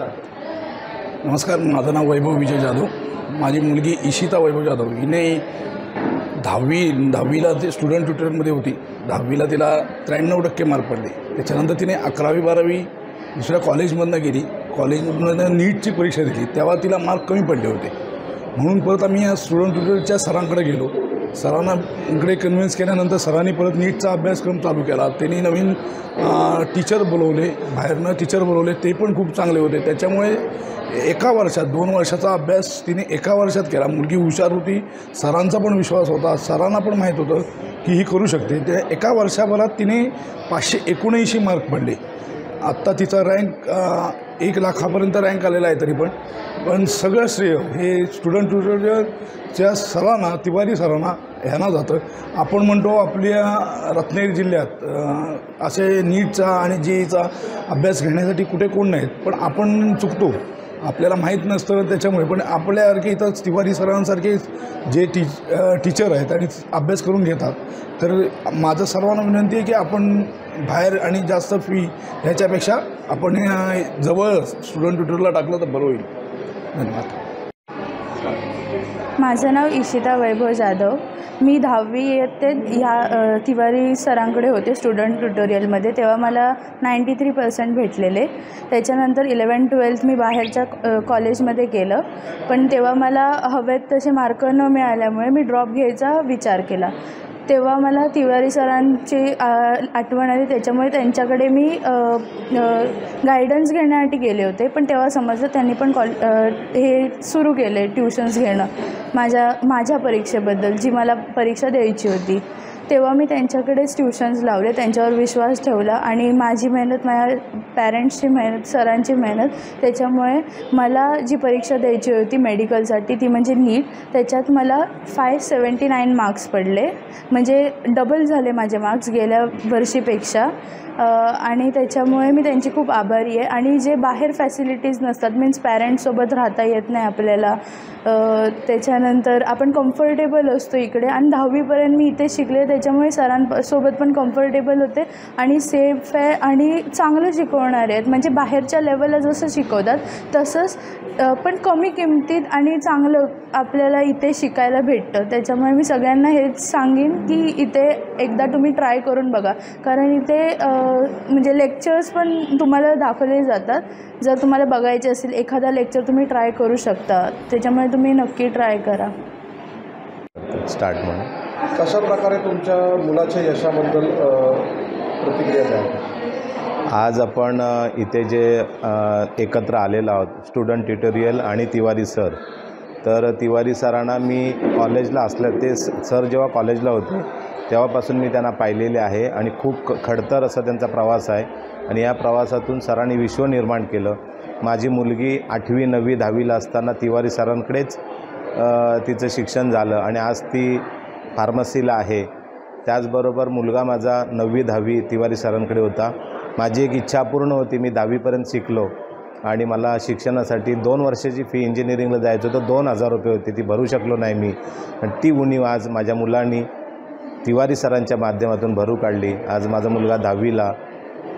नमस्कार, माझं नाव वैभव विजय जाधव. माझी मुलगी इशिता वैभव जाधव हिने दहावीला ते स्टुडंट ट्युटरमध्ये होती. 10वीला तिला 93% मार्क पडले. त्याच्यानंतर तिने 11वी 12वी दुसऱ्या कॉलेजमधनं गेली. कॉलेजमधनं नीटची परीक्षा दिली, तेव्हा तिला मार्क कमी पडले होते. म्हणून परत आम्ही या स्टुडंट ट्युटरच्या सरांकडे गेलो. सरांना इकडे कन्व्हिन्स केल्यानंतर सरांनी परत नीटचा अभ्यासक्रम चालू केला. त्यांनी नवीन टीचर बोलवले, बाहेरनं टीचर बोलवले, ते पण खूप चांगले होते. त्याच्यामुळे एका वर्षात 2 वर्षाचा अभ्यास तिने एका वर्षात केला. मुलगी हुशार होती, सरांचा पण विश्वास होता, सरांना पण माहीत होतं की ही करू शकते. त्या एका वर्षभरात तिने 579 मार्क पडले. आत्ता तिचा रँक 1 लाखापर्यंत रँक आलेला आहे. तरी पण सगळं श्रेय हे स्टुडंट ट्युटरच्या सरांना, तिवारी सरांना ह्यांना जातं. आपण म्हणतो आपल्या रत्नागिरी जिल्ह्यात असे नीटचा आणि जेईचा अभ्यास घेण्यासाठी कुठे कोण नाहीत, पण आपण चुकतो, आपल्याला माहीत नसतं. त्याच्यामुळे पण आपल्यासारखे इथं तिवारी सरांसारखे जे टीचर आहेत आणि अभ्यास करून घेतात. तर माझं सर्वांना विनंती आहे की आपण बाहेर आणि जास्त फी ह्याच्यापेक्षा आपण जवळ स्टुडंट ट्युटरला टाकलं तर बरं होईल. धन्यवाद. माझं नाव इशिता वैभव जाधव. मी 10वी इयत्तेत ह्या तिवारी सरांकडे होते स्टुडंट ट्युटोरियलमध्ये. तेव्हा मला 93% भेटलेले. त्याच्यानंतर 11th-12th मी बाहेरच्या कॉलेजमध्ये केलं, पण तेव्हा मला हवेत तसे मार्क न मिळाल्यामुळे मी ड्रॉप घ्यायचा विचार केला. तेव्हा मला तिवारी सरांची आठवण आली. त्याच्यामुळे त्यांच्याकडे मी गायडन्स घेण्यासाठी गेले होते. पण तेव्हा समजलं त्यांनी पण हे सुरू केले ट्युशन्स घेणं माझ्या परीक्षेबद्दल, जी मला परीक्षा द्यायची होती. तेव्हा मी त्यांच्याकडेच ट्युशन्स लावले, त्यांच्यावर विश्वास ठेवला आणि माझी मेहनत, माझ्या पॅरेंट्सची मेहनत, सरांची मेहनत, त्याच्यामुळे मला जी परीक्षा द्यायची होती मेडिकलसाठी ती म्हणजे नीट, त्याच्यात मला 579 मार्क्स पडले. म्हणजे डबल झाले माझे मार्क्स गेल्या वर्षीपेक्षा. आणि त्याच्यामुळे मी त्यांची खूप आभारी आहे. आणि जे बाहेर फॅसिलिटीज नसतात, मीन्स पॅरेंट्ससोबत राहता येत नाही आपल्याला, त्याच्यानंतर आपण कम्फर्टेबल असतो इकडे, आणि 10वीपर्यंत मी इथे शिकले, त्याच्यामुळे सरांसोबत पण कम्फर्टेबल होते आणि सेफ आहे आणि चांगलं शिकवणारे आहेत. म्हणजे बाहेरच्या लेवलला जसं शिकवतात तसंच, पण कमी किमतीत आणि चांगलं आपल्याला इथे शिकायला भेटतं. त्याच्यामुळे मी सगळ्यांना हेच सांगेन की इथे एकदा तुम्ही ट्राय करून बघा, कारण इथे म्हणजे लेक्चर्स पण तुम्हाला दाखवले जातात. जर तुम्हाला बघायचे असेल एखादा लेक्चर तुम्ही ट्राय करू शकता, त्याच्यामुळे तुम्ही नक्की ट्राय करा. स्टार्ट म्हणून कशा प्रकारे तुमच्या मुलाच्या यशाबद्दल प्रतिक्रिया द्या. आज आपण इथे जे एकत्र आलेलो आहोत, स्टुडंट ट्युटोरियल आणि तिवारी सर. तर तिवारी सरांना मी कॉलेजला ते सर जेव्हा कॉलेजला होते तेव्हापासून मी त्यांना पाहिलेले आहे आणि खूप खडतर असा त्यांचा प्रवास आहे. आणि या प्रवासातून सरांनी विश्व निर्माण केलं. माझी मुलगी 8वी 9वी 10वीला असताना तिवारी सरांकडेच तिचं शिक्षण झालं आणि आज ती फार्मसीला आहे. त्याचबरोबर मुलगा माझा 9वी 10वी तिवारी सरांकडे होता. माझी एक इच्छा पूर्ण होती. मी 10वीपर्यंत शिकलो आणि मला शिक्षणासाठी 2 वर्षाची फी इंजिनिअरिंगला जायचं होतं, 2000 रुपये होती, ती भरू शकलो नाही मी. आणि ती उणीव आज माझ्या मुलांनी तिवारी सरांच्या माध्यमातून भरू काढली. आज माझा मुलगा 10वीला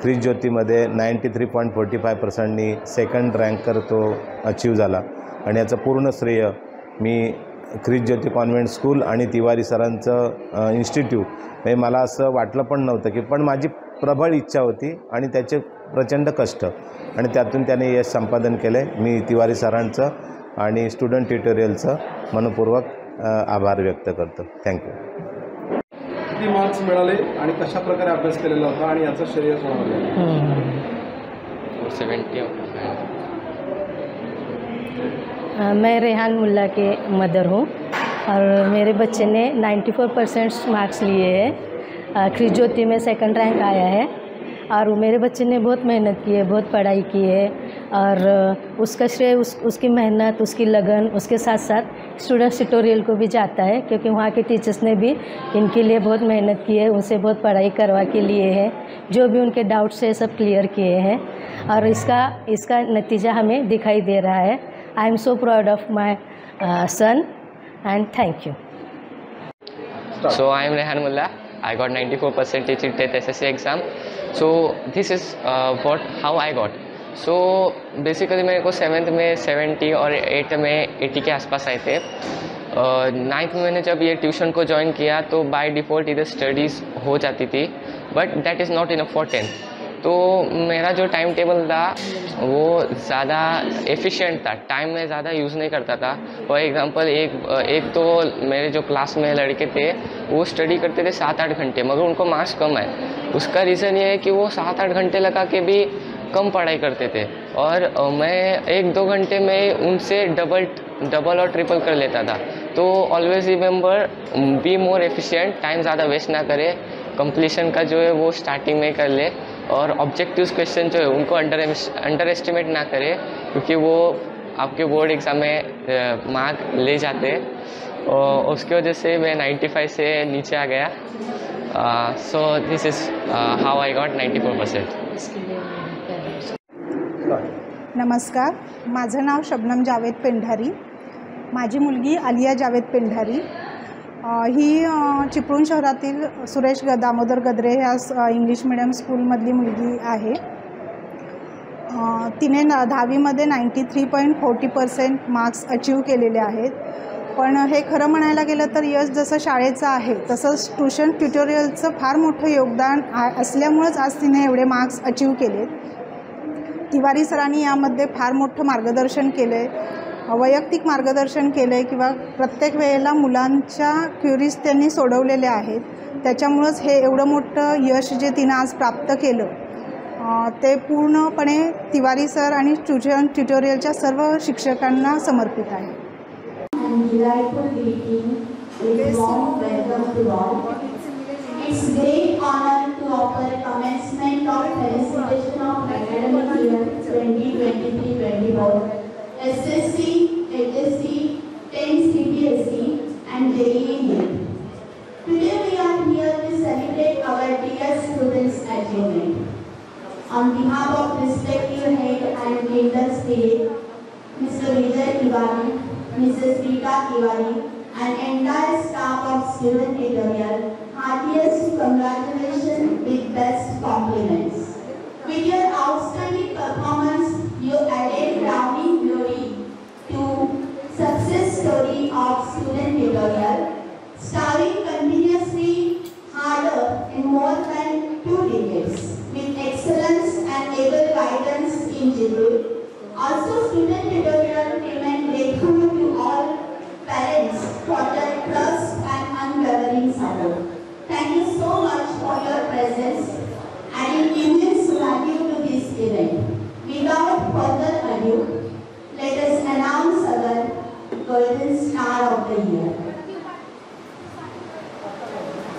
ख्रिस ज्योतीमध्ये 93.45%नी सेकंड रँकर तो अचीव झाला. आणि याचं पूर्ण श्रेय मी ख्रिस ज्योती कॉन्व्हेंट स्कूल आणि तिवारी सरांचं इन्स्टिट्यूट. हे मला असं वाटलं पण नव्हतं की, पण माझी प्रबळ इच्छा होती आणि त्याचे प्रचंड कष्ट, आणि त्यातून त्याने यश संपादन केले. मी तिवारी सरांचं आणि स्टुडंट ट्युटोरियलचं मनपूर्वक आभार व्यक्त करतो. थँक्यू. किती मार्क्स मिळाले आणि कशा प्रकारे अभ्यास केलेला होता आणि याचं श्रेय कोणाला? 70. मैं रेहान मुल्ला के मदर हूँ और मेरे बच्चे ने 94% मार्क्स लिए हैं. ख्रिस ज्योति में सेकंड रैंक आया है और मेरे बच्चे ने बहुत मेहनत की है, बहुत पढ़ाई की है. और उसका श्रेय उसकी मेहनत, उसकी लगन, उसके साथ साथ स्टूडेंट ट्यूटोरियल को भी जाता है, क्योंकि वहाँ के टीचर्स ने भी इनके लिए बहुत मेहनत की है, उनसे बहुत पढ़ाई करवा के लिए है, जो भी उनके डाउट्स है सब क्लियर किए हैं और इसका नतीजा हमें दिखाई दे रहा है. I am so proud of my son and thank you. So I am Rehan Mullah. I got 94% in 10th SSC exam. So this is how I got. So basically मेरे को 7th में 70 और 8th में 80 के आसपास आए थे। 9th में मैंने जब ये ट्यूशन को ज्वाइन किया तो बाय डिफ़ॉल्ट इधर स्टडीज़ हो जाती थी, but that is not enough for 10th। तो मेरा जो टाइम टेबल था वो ज़्यादा एफिशिएंट था, टाइम में ज़्यादा यूज़ नहीं करता था। फॉर एग्ज़ाम्पल एक तो मेरे जो क्लास में लड़के थे वो स्टडी करते थे 7-8 घंटे, मगर उनको मार्क्स कम आए। उसका रीज़न ये है कि वो 7-8 घंटे लगा के भी कम पढ़ाई करते थे, और मैं 1-2 घंटे में उनसे डबल और ट्रिपल कर लेता था। तो always remember, be more efficient, time ज़्यादा वेस्ट ना करे, कंप्लीशन का जो है वो स्टार्टिंग में कर ले, और ऑब्जेक्टिव्स क्वेश्चन जो है उनको अंडर एस्टिमेट ना करे, क्योंकि वो आपके बोर्ड एग्ज़ाम में मार्क ले जाते हैं। और उसकी वजह से मैं 95 से नीचे आ गया। So this is how I got 94%। नमस्कार, माझं नाव शबनम जावेद पेंढारी, माझी मुलगी आलिया जावेद पेंढारी ही चिपळूण शहरातील सुरेश दामोदर गद्रे ह्या इंग्लिश मीडियम स्कूलमधली मुलगी आहे। तिने 10वीमध्ये 93.40% मार्क्स अचीव केलेले आहेत। पण हे खरं म्हणायला गेलं तर यश जसं शाळेचं आहे तसंच ट्यूशन ट्युटोरियलचं फार मोठं योगदान असल्यामुळेच आज तिने एवढे मार्क्स अचीव केले। तिवारी सरांनी यामध्ये फार मोठं मार्गदर्शन केले, वैयक्तिक मार्गदर्शन केले किंवा प्रत्येक वेळेला मुलांच्या क्वेरीज त्यांनी सोडवलेले आहेत। त्याच्यामुळेच हे एवढं मोठं यश जे तिने आज प्राप्त केलं ते पूर्णपणे तिवारी सर आणि ट्यूशन ट्युटोरियलच्या सर्व शिक्षकांना समर्पित आहे। It's great honor to offer commencement of felicitation of academic year 2023-24, SSC, HSC, 10 CBSE and JEE NEET. Today we are here to celebrate our dear students' achievement. On behalf of respective head and elder spirit, Mr. Vijay Tiwari, Mrs. Rita Tiwari, and entire staff of student tutorial, heartiest congratulations with best compliments. With your outstanding performance, you added crowning glory to success story of student tutorial, starring continuously harder in more than 2 decades, with excellence and able guidance in Jibril. Also, student tutorial remain grateful to all parents for their trust and unwavering support. Thank you so much for your presence and immense value to this event. Without further ado, let us announce our Golden Star of the Year.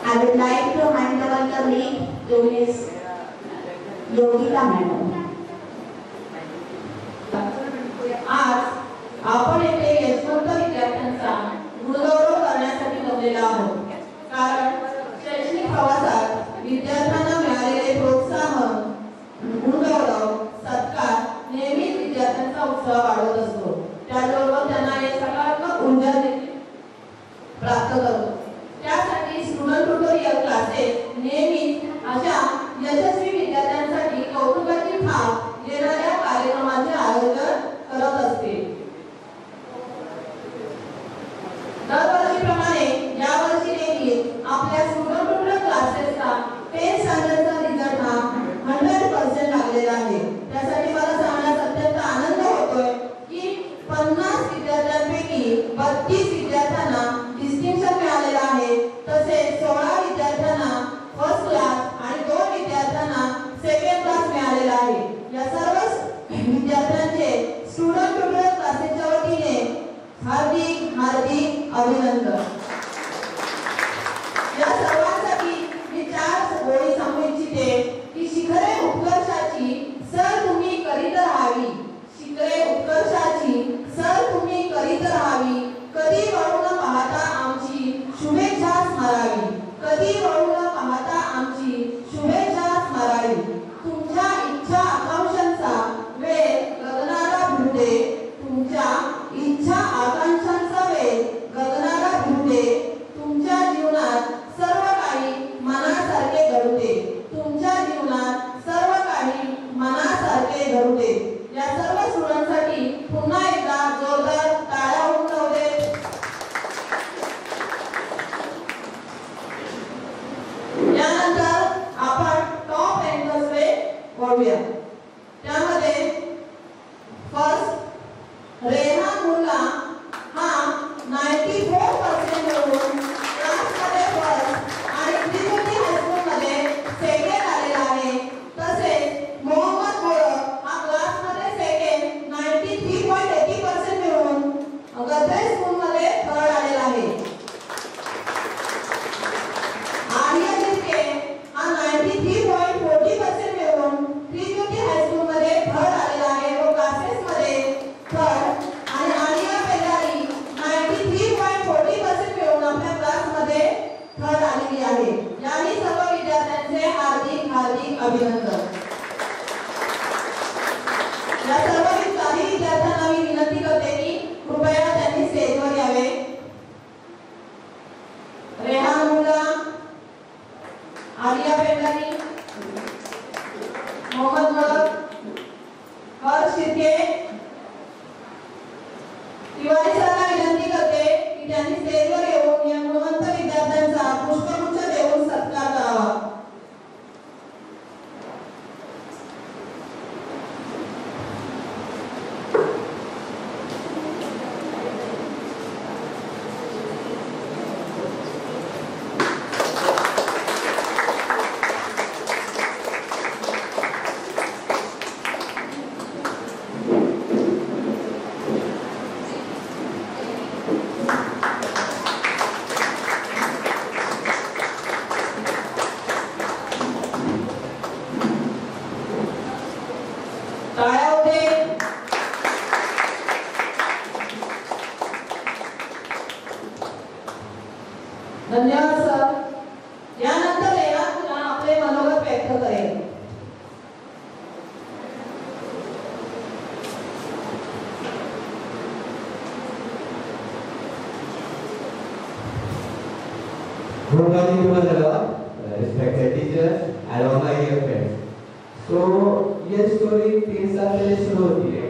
I would like to hand over the lead to Ms. Yogita Madam. आज आपण येथे यशवंत विद्यार्थ्यांचा गुणगौरव करण्यासाठी जमलेलो आहोत, कारण शैक्षणिक प्रवासात विद्यार्थ्यांना मिळालेले प्रोत्साहन, गुणगौरव, सत्कार नेहमीच विद्यार्थ्यांचा उत्साह वाढवत असतो। त्याचबरोबर त्यांना एक सकारात्मक ऊर्जा देखील प्राप्त करतो। त्यासाठी स्टुडंट ट्युटोरियल क्लासेस नेहमीच अशा यशस्वी विद्यार्थ्यांसाठी कौतुकाची थाप देणाऱ्या कार्यक्रमांचे आयोजन करत असते। दरवर्षीप्रमाणे यावर्षी देखील आपल्या स्टुडंट ट्युटोरियल क्लासेसचा पेन स्टँडर्डचा रिझल्ट हा 100% लागलेला आहे। त्यासाठी मला सांगण्यास अत्यंत आनंद होतोय की 50 विद्यार्थ्यांपैकी 32 विद्यार्थ्यांना डिस्टिंक्शन मिळालेलं आहे, तसेच 16 विद्यार्थ्यांना फर्स्ट क्लास आणि 2 विद्यार्थ्यांना सेकंड क्लास मिळालेला आहे। या सर्व विद्यार्थ्यांचे स्टुडंट ट्युटोरियल क्लासेसच्या वतीने हार्दिक अभिनंदन। या सर्वांसाठी मी 4 गोळी सांगू इच्छिते की शिखरे उत्कर्षाची सर तुम्ही करीत राहावी, शिखरे उत्कर्षाची सर तुम्ही करीत राहावी, कधी वळून पाहता आमची शुभेच्छा स्मरावी, कधी वळून पाहता आमची शुभेच्छा स्मरावी। तुमच्या इच्छा आकांक्षांचा वेळ गगनाला भिडते, तुमच्या इच्छा आकांक्षांचा वेळ गगनाला भिडते, अभिनंदन. या सर्व काही विद्यार्थ्यांना मी विनंती करते की कृपया त्यांनी स्टेजवर यावे. रेहान मुल्ला, आलिया पेंडारी, मोहम्मद मलक, हर्ष शिर्के. तिवारी सरांना विनंती करते की त्यांनी स्टेजवर येऊन या गुणवंत विद्यार्थ्यांचा पुष्पगुच्छ देऊन सत्कार करावा. टाळ्या होते. धन्यवाद सर. यानंतर रेहान मुल्ला आपले मनोगत व्यक्त करेल. Good morning to one another, respected teachers and all my dear friends. So ये स्टोरी 3 साल पहले शुरू होती है.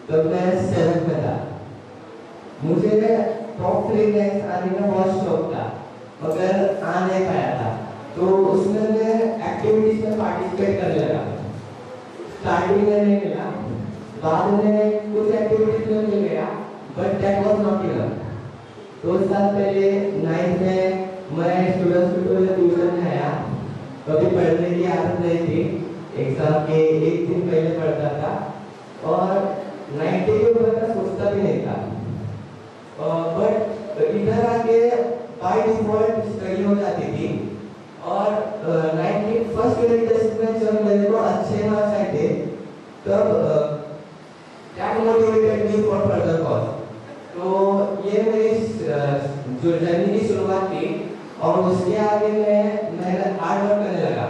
तब मैं 7th में था. मुझे टॉप 3 रैंक्स आने का बहुत शौक था, मगर आ नहीं पाया था. तो उसमें मैं एक्टिविटीज में पार्टिसिपेट करने लगा. स्टार्टिंग में नहीं मिला, बाद में कुछ एक्टिविटीज में मिल गया, बट दैट वाज नॉट इनफ. 2 साल पहले 9th में मैं स्टूडेंट्स को ट्यूशन में आया. कभी पढ़ने की आदत नहीं थी. एग्जाम के एक दिन पहले पढ़ता था और 90 के ऊपर का सोचता भी नहीं था. बट इधर आके बाय डिफॉल्ट स्टडी हो जाती थी. और 90 फर्स्ट यूनिट टेस्ट में जब मेरे को अच्छे मार्क्स आए थे, तब that motivated me for further course. तो ये मेरी जो जर्नी की शुरुआत थी. और उसके आगे मैं हार्ड वर्क करने लगा.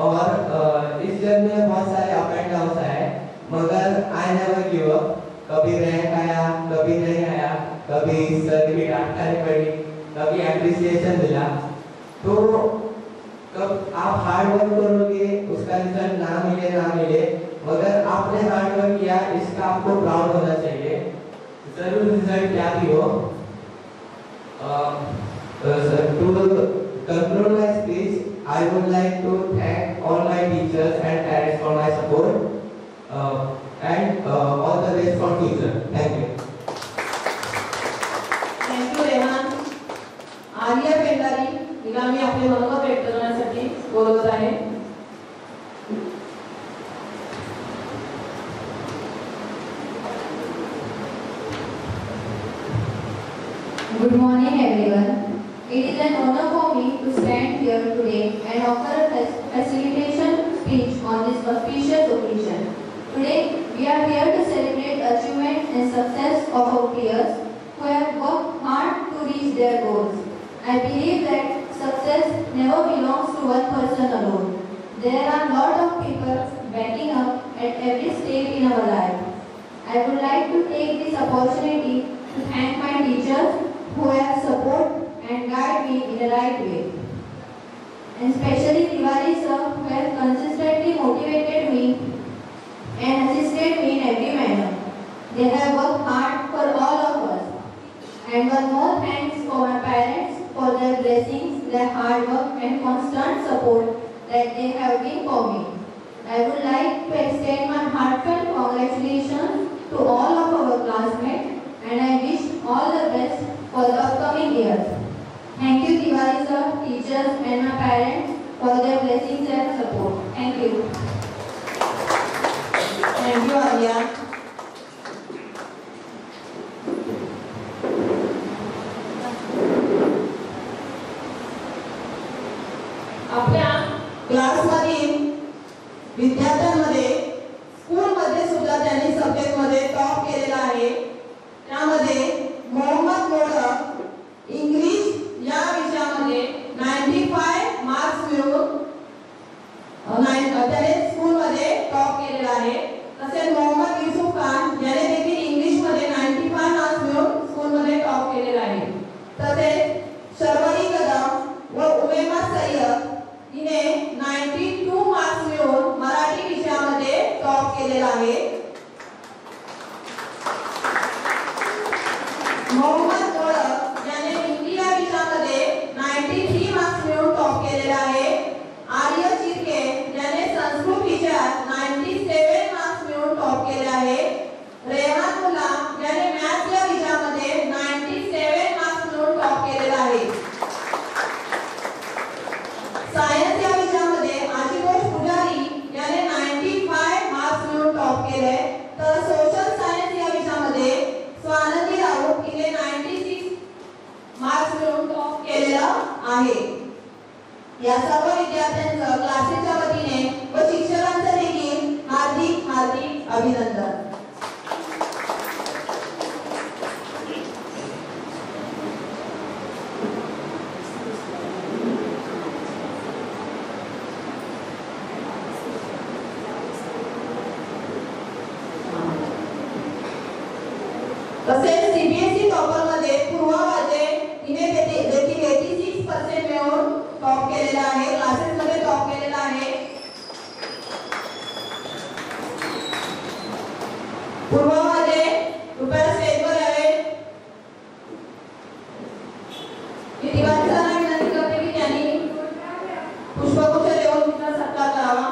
और इस जर्नी में बहुत सारे अप एंड डाउन्स आए, मगर आई नेवर गिव अप. कभी रैंक आया, कभी नहीं आया, कभी सर की डांट खानी पड़ी, कभी एप्रिसिएशन मिला. तो कब आप हार्ड वर्क करोगे उसका रिजल्ट ना मिले, मगर आपने हार्ड वर्क किया इसका आपको प्राउड होना चाहिए. जरूर रिजल्ट क्या भी हो. To conclude my speech, I would like to thank all my teachers and parents for my support, and all the best for future. Thank you. Thank you Rehan. Alia Pendari हिला मी आपले मनोगत व्यक्त करण्यासाठी बोलवत आहे. Good morning everyone. It is an honor for me to stand here today and offer a facilitation speech on this auspicious occasion. Today we are here to celebrate achievement and success of our peers who have worked hard to reach their goals. I believe that success never belongs to one person alone. There are a lot of people backing up at every stage in our life. I would like to take this opportunity to thank my teachers who have support and guide me in the right way. And especially Tiwari sir who has consistently motivated me and assisted me in every manner. They have worked hard for all of us. And one more thanks for my parents for their blessings, their hard work and constant support that they have been for me. I would like to extend my heartfelt congratulations to all of our classmates and I wish all the best for the upcoming years. Thank you Tiwari sir, teachers and my parents for their blessings and support. Thank you. Thank you Alia. आपल्या क्लासमधील विद्यार्थ्यांमध्ये स्कूलमध्ये सुद्धा त्यांनी सब्जेक्टमध्ये top केलेला आहे. त्यामध्ये Mohammed modak English या विषयामध्ये 95 मार्क्स मिळवून तसेच शर्वरी कदम व उमेमा सय्यद हिने 92 मार्क्स मिळवून मराठी विषयामध्ये टॉप केलेला आहे. मोहम्मद गोळक याने हिंदी या विषयामध्ये 93 मार्क्स मिळवून टॉप केलेला आहे. आर्य चिरके याने संस्कृत विषयात 97 मार्क्स मिळवून टॉप केले आहे. रेहान मुल्ला याने मॅथ्स या विषयामध्ये 97 मार्क्स मिळवून टॉप केलेला आहे. सायन्स या विषयामध्ये आशुतोष पुजारी याने 95 मार्क्स मिळवून टॉप केले. तर सोशल सायन्स या विषयामध्ये स्वानंदी राऊत हिने 96 मार्क्स मिळवून टॉप केलेलं आहे. या सर्व विद्यार्थ्यांचं क्लासेसच्या वतीने व शिक्षकांचं देखील हार्दिक हार्दिक अभिनंदन. तसेच सीबीएसई टॉपर मध्ये पूर्वा वाजे हिने देखील 86% मिळवून टॉप केलेला आहे. क्लासेस मध्ये टॉप केलेला आहे. पूर्वा वाजे कृपया स्टेजवर यावे. मी दिवाळीला विनंती करते की त्यांनी पुष्पगुच्छ देऊन तिचा सत्कार करावा.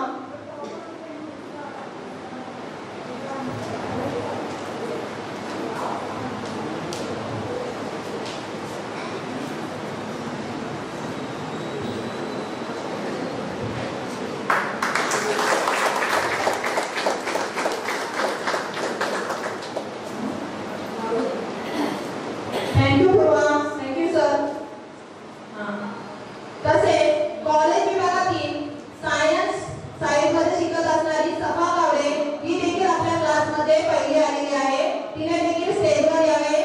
थँक्यू पूर्वा. Thank you sir. तसेच कॉलेज विभागातील सायन्समध्ये शिकत असणारी सफा गावडे ही देखील आपल्या क्लासमध्ये पहिली आलेली आहे. तिने देखील स्टेजवर यावे.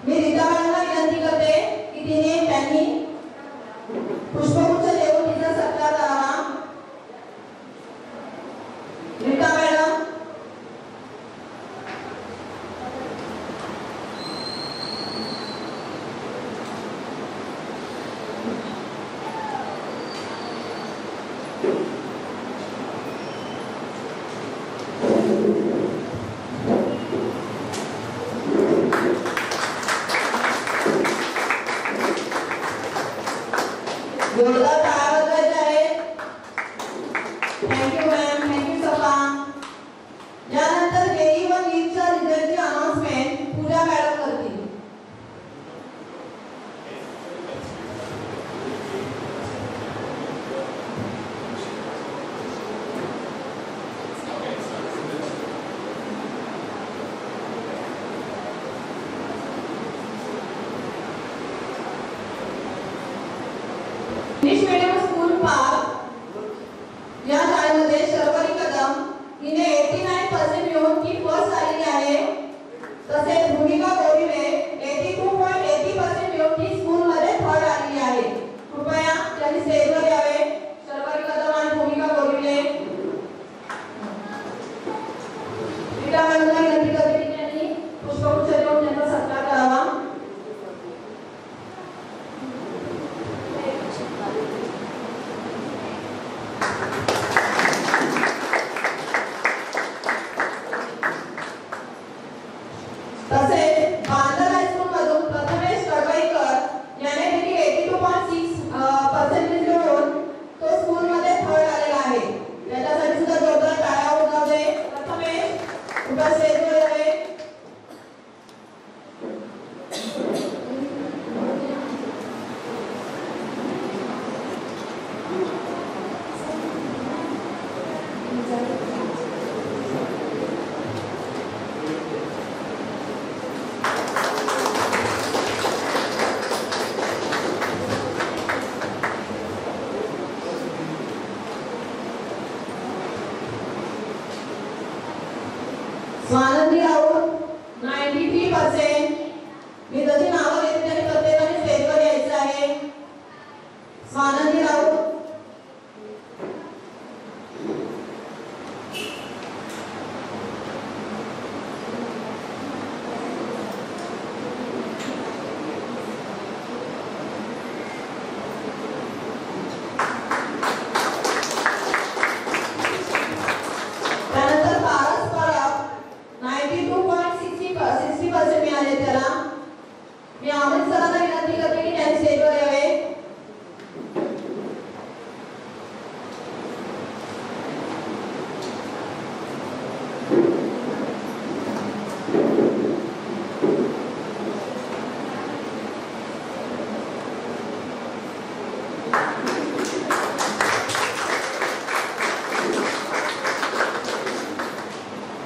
मी रीता मॅडमला विनंती करते की त्यांनी पुष्पगुच्छ देऊन तिचा सत्कार करावा. रीता मॅडम. जोरदार टाळ्या वाजवायच्या आहेत. Thank you ma'am. थँक्यू सफा. यानंतर जेई व नीटच्या रिझल्टची अनाउन्समेंट पूजा मॅडम करतील. इंग्लिश मीडियम स्कूल पार्क या शाळेमध्ये शर्वरी कदम हिने 89% मिळवून ती फर्स्ट आलेली आहे. तसेच भूमिका गोविले 82.80% मिळवून ती स्कूलमध्ये थर्ड आलेली आहे. कृपया त्यांनी स्टेजवर यावे. शर्वरी कदम आणि भूमिका गोविले. रीता मॅडमला विनंती करते की त्यांनी पुष्पगुच्छ देऊन त्यांचा सत्कार करावा.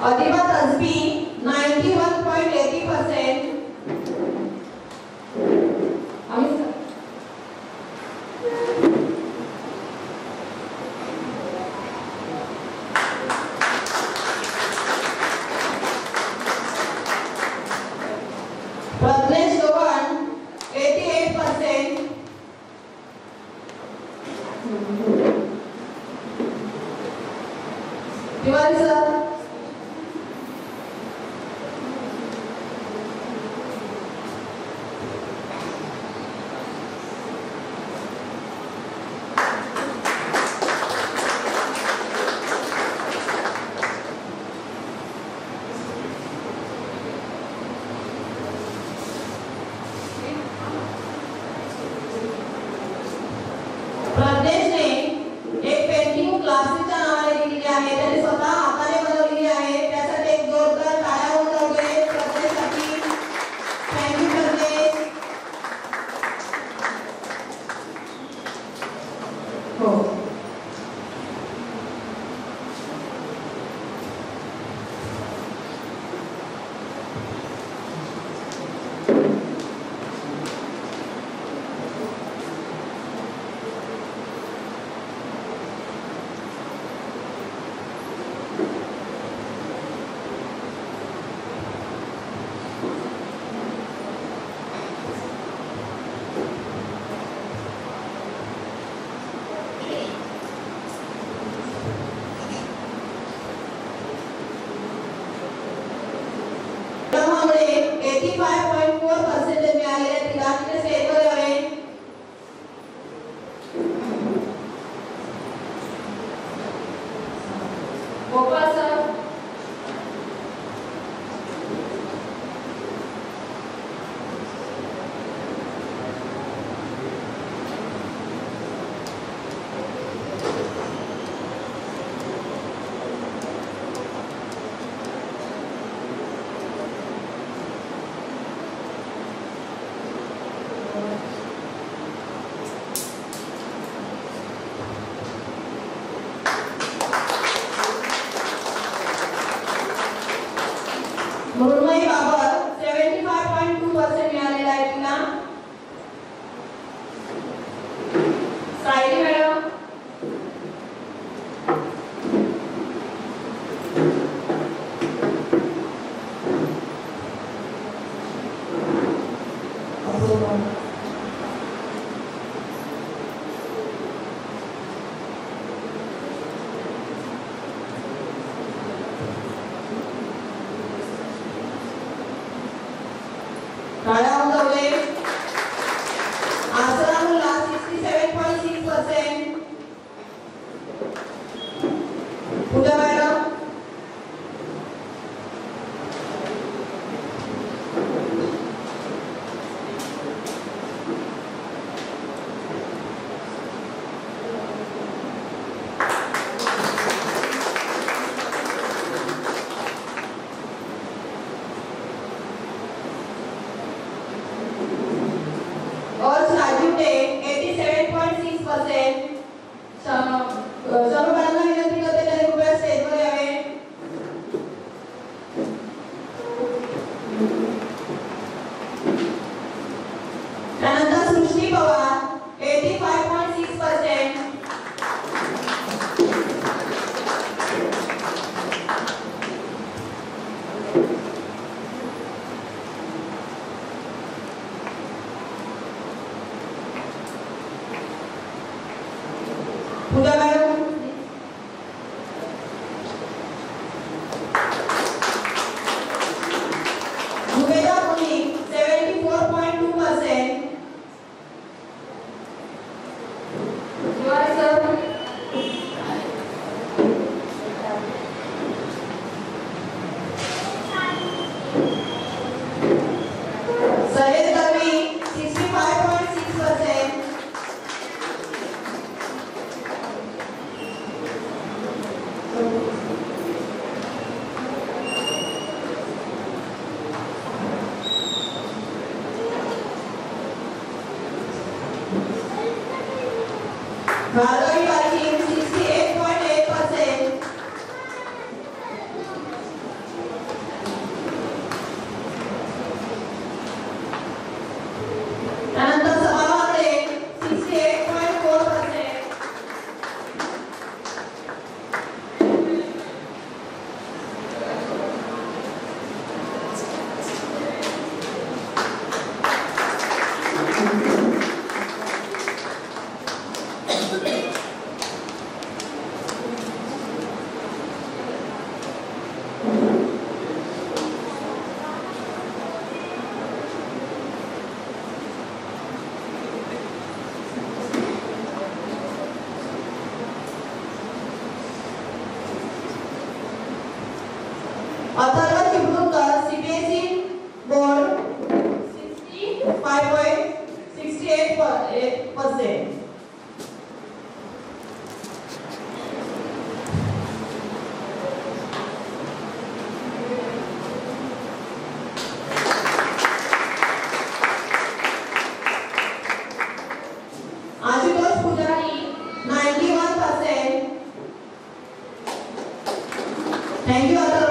अधिबा तस्बी 91.80%. प्रज्ञेश गवण 88%. तिवारी सर. प्रज्ञेशने एक पेंटिंग क्लासेसच्या नावाने दिलेली आहे. त्याने स्वतः हाताने बनवलेली आहे. त्यासाठी एक जोरदार टाळ्या होऊन जाऊ दे प्रज्ञेशसाठी. थँक्यू प्रज्ञेश. हो. त्यामुळे 85.4% मिळालेले तिला तिथे स्टेजवर यावे. गोपाळ सर. मृण्मयी बाबर 75.2% मिळालेला आहे तिला. सायली मॅडम. टाळ्या होऊन जाऊ दे. आसरा मुल्ला 67.6%. पूजा मॅडम. और राजू ने 87.6%. सर्व मॅडमला विनंती करते त्यांनी कृपया स्टेजवर यावे. त्यानंतर सृष्टी पवार 85.6%. पूजा मॅडम. जुबेदा मुली 74.2%. Tiwari sir. Syed Dalvi 65.6%. Bhargavi Patil 68.8%. 5.68%. Ashutosh Pujari, 91%. Thank you, Adaro.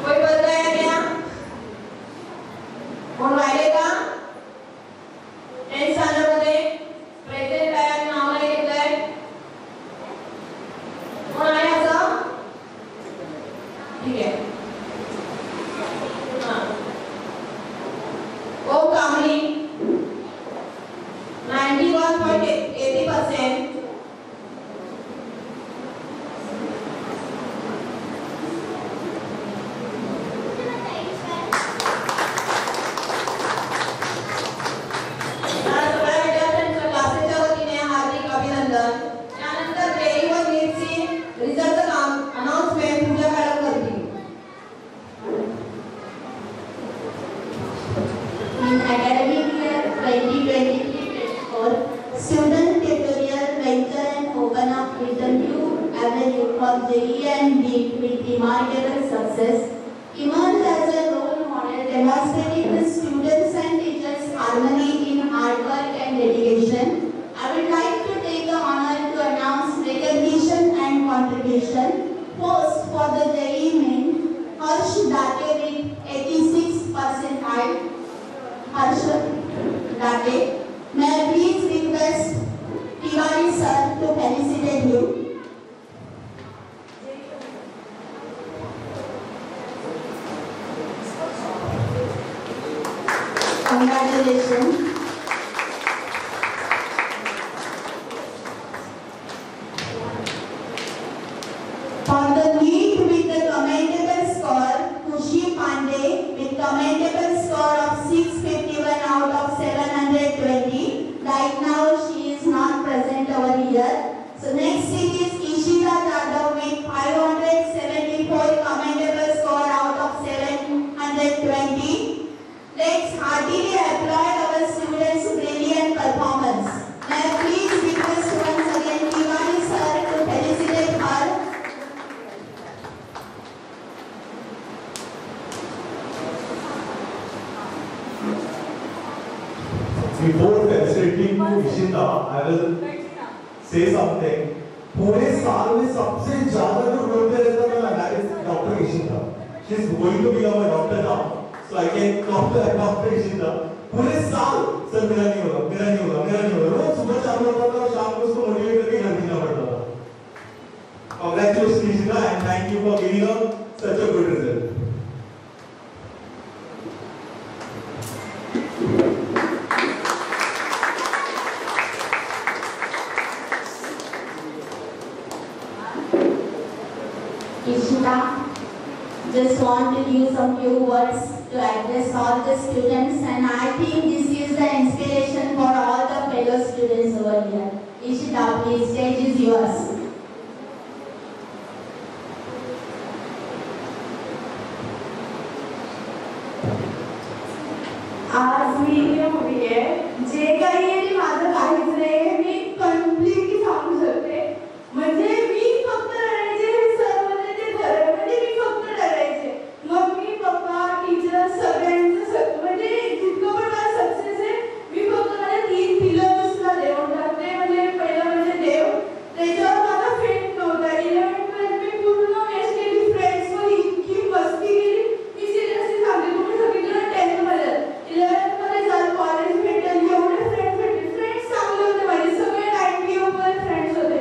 कोई बदल रहा है क्या? कोण राहिले का? टेन्थ स्टँडर्डमध्ये प्रेझेंट आहे आणि नाव नाही घेतलंय. कोण आहे असं? ठीक आहे. हां. ओ कामली, 91.80%. सगळ्या विद्यार्थ्यांच्या क्लासेसच्या वतीने हार्दिक अभिनंदन. त्यानंतर जेई व नीटची रिझल्टचं काम अनाउन्समेंट पूजा मॅडम करतील. In academic year 2023-24, student tutorial venture and open up with a new avenue for JEE and NEET with remarkable success. Emerged as a role model demonstrating the students and teachers' harmony in hard work and dedication. I would like to take the honor to announce recognition and contribution. First, for the JEE main, Harsh Date with 86%. Harsh Date. May I please request Tiwari sir to felicitate you. Congratulations. For the NEET with the commendable score, Kushi Pandey with commendable score of 651 out of 720. Right now she is not present over here. So next it is Ishita Jadhav with 574 commendable score out of 720. Let's heartily applaud our students' brilliant performance. May I please request once again Tiwari sir to felicitate her. Before felicitating Ishita, I will say something. पूरे साल में सबसे ज्यादा जो बोलते रहता है ना, that is Dr. Ishita. She is going to become a doctor now, so I can Dr. Ishita. पूरे साल सर मेरा नहीं होगा, मेरा नहीं होगा, मेरा नहीं होगा. रोज सुबह चालू होता था और शाम को उसको मोटिवेट करके घर भेजना पड़ता था. Congratulations Ishita and thank you for giving us such a good result. Ishita, just want to use a few words to address all the students, and I think this is the inspiration for all the fellow students over here. Ishita, please, stage is yours. आज मी इथे उभी आहे. जे काही आहे माझं काहीच नाही, मी कम्प्लिटली सांगू शकते. म्हणजे मी फक्त रडायचे, सर म्हणजे ते खरं, म्हणजे मी फक्त रडायचे. मम्मी पप्पा टीचर सगळ्यांचं म्हणजे जितकं पण मला सक्सेस आहे, मी फक्त माझ्या 3 पिलर्सला देऊन टाकते. म्हणजे पहिलं म्हणजे देव, त्याच्यावर माझा फ्रेंड नव्हता. 11th मी पूर्ण वेस्ट केली, फ्रेंड्सवर इतकी मस्ती केली. मी सिरियसली सांगते, तुम्ही सगळीकडे 10th मध्ये 11th मध्ये जर कॉलेज भेटेल एवढे फ्रेंड्स भेटले. फ्रेंड्स चांगले होते माझे, सगळे 90 वर फ्रेंड्स होते.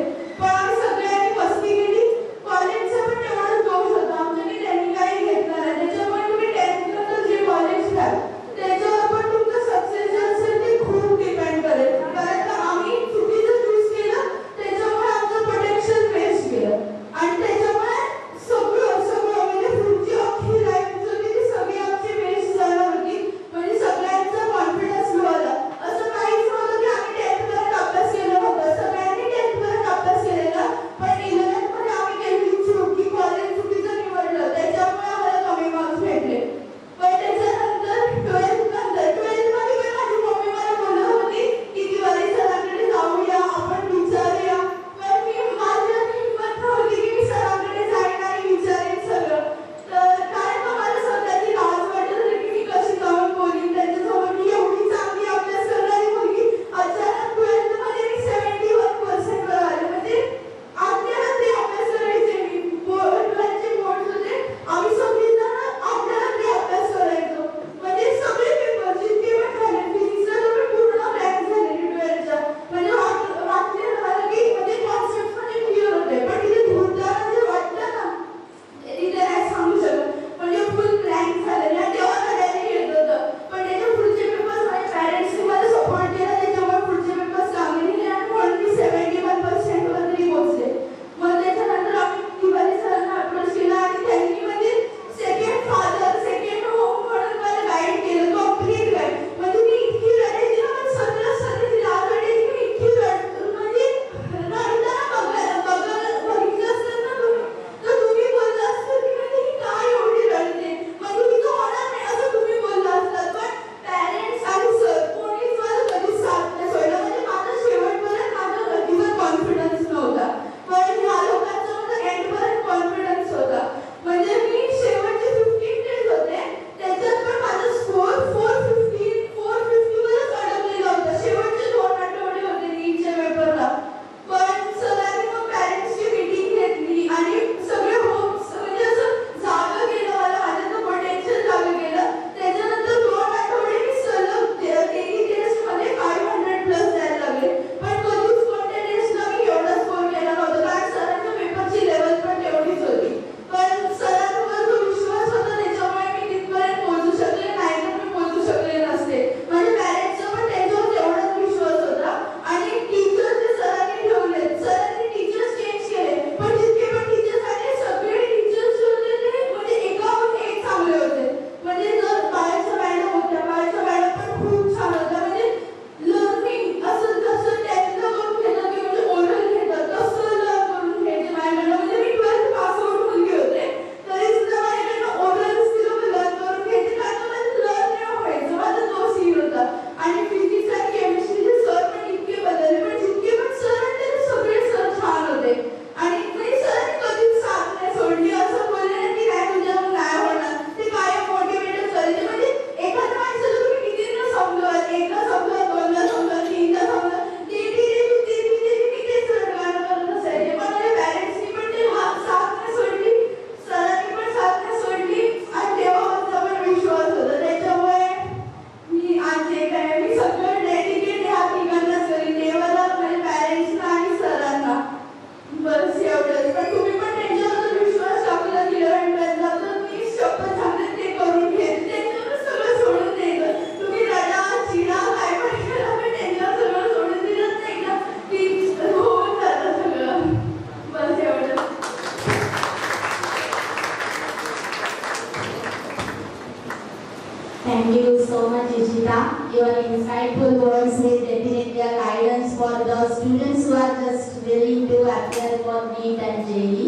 Your insightful words will definitely a guidance for the students who are just willing to appear for NEET and JEE.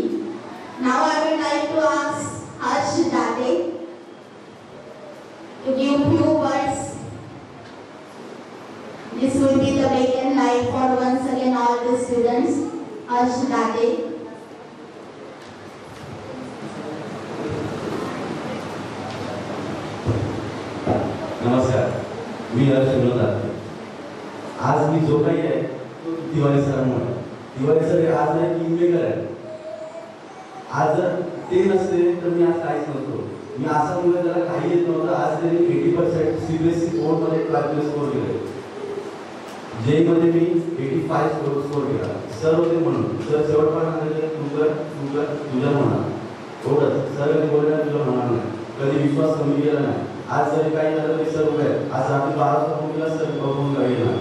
Now I would like to ask Harsh Date to give few words. This will be the vacant light for once again all the students. Harsh Date. नमस्कार, मी हर्ष दाते. आज मी जो काही आहे तो Tiwari सरांमुळे. Tiwari sir हे आज एक kingmaker आहे. आज जर ते नसते तर मी आज काहीच नव्हतो. मी असा मुलं त्याला काही येत नव्हतं. आज त्यांनी 80% CBSE बोर्डमध्ये क्लास स्कोर केले. जेईमध्ये मी 85 स्कोर केला. सर होते म्हणून सर शेवटपर्यंत सांगितलं तुझ्या म्हणा एवढंच. सर बोलल्या तुझं म्हणणार नाही, कधी विश्वास कमी केला नाही. आज जरी काही झालं तरी सर उभे आहेत. आज रात्री 12 वाजता फोन केला सर बघून येणार.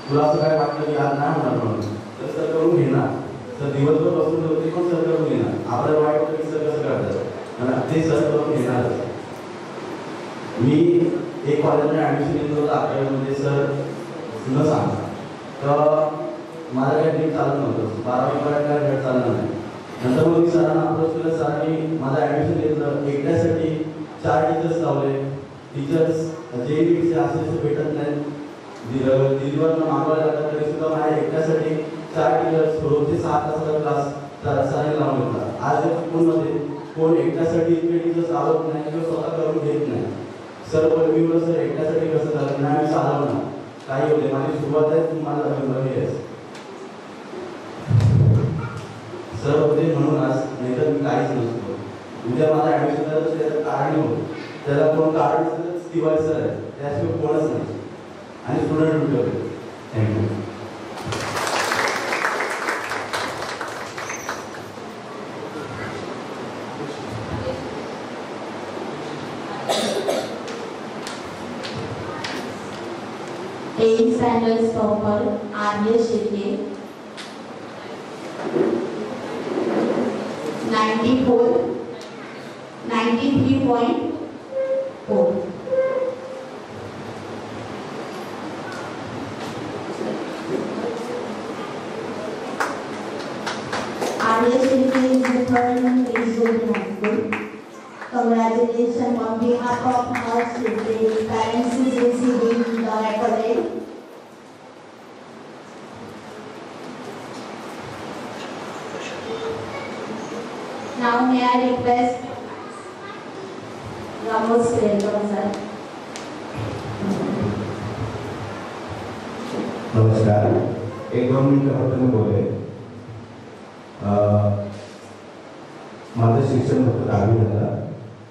तुला असं काय वाटलं की आज नाही होणार म्हणून तर सर करून घेणार. सर दिवसभर बसून होते पण सर करून घेणार. आपल्याला वाईट वाटतं की सर कसं करतात आणि ते सर करून घेणार. मी एक कॉलेजमध्ये ॲडमिशन घेतलं होतं 11वीमध्ये. सर न सांगा तर माझं काही नीट चालत नव्हतं. 12वीपर्यंत काय नीट चाललं नाही. नंतर मग मी सरांना अप्रोच केलं. सरांनी माझं ॲडमिशन घेतलं. एकट्यासाठी 4 टीचर्स लावले. टीचर्स JEE असे भेटत नाहीत. दिल्लीवर मागवायला लागतात तरी सुद्धा माझ्या एकट्यासाठी 4 टीचर्स रोजचे 7 तासाचा क्लास सरांनी लावून घेतला. आज या स्कूलमध्ये कोण एकट्यासाठी इतके टीचर्स लावत नाही किंवा स्वतः करून घेत नाही. सर पण मी बोललो सर एकट्यासाठी कसं झालं नाही, मी चालवणार काही होते. माझी सुरुवात आहे तुम्हाला आहे सर होते म्हणून आज, नाही तर मी काहीच नसतो. उद्या माझं ॲडमिशन झालं तर त्याचं कारण होतं. त्याला कोण कारण असेल तर तिवारी सर आहे, त्याशिवाय कोणच नाही. आणि student tutor. Thank you. Eighth standard topper Arya Shirke 93.4. Arya Shirke is the third in Rizul High School. Congratulations on behalf of our students. Parents is receiving the accolade. Now may I request Ramos welcome sir. नमस्कार. 1-2 मिनिटं फक्त मी बोले. माझं शिक्षण होतं 10वी झालं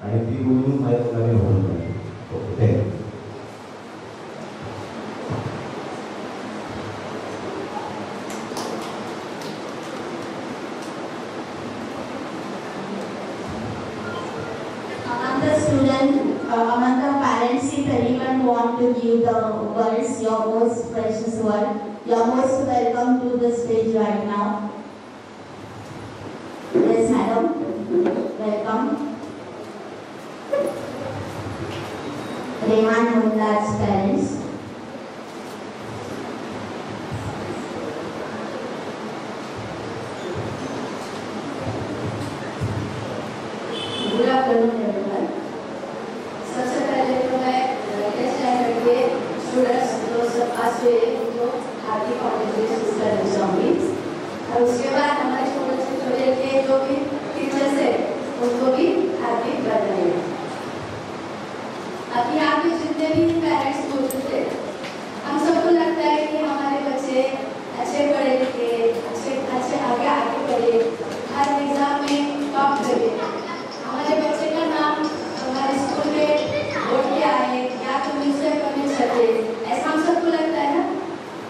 आणि ती मुलगी माझ्या मुलाने होऊन गेली. Okay. Among the parents, if anyone want to give the words, your most precious word, you are most welcome to the stage right now. Yes, madam. Welcome. Rehan Mullah's parents. Good afternoon, everyone. सबसे पहले तो मैं के students जो सब आज हुए उनको हार्दिक congratulation करना चाहूँगी. और उसके बाद हमारे स्टूडेंट्स को लेके जो भी टीचर्स है उनको भी हार्दिक बधाई. अभी यहाँ पे जितने भी पेरेंट्स मौजूद थे, हम सबको लगता है कि हमारे बच्चे अच्छे पढ़े लिखे, अच्छे आगे बढ़े, हर एग्जाम में टॉप करे. हमारे बच्चे का नाम हमारे स्कूल में बोर्ड के आए या तो न्यूज़पेपर में छपे, ऐसा हम सबको लगता है ना.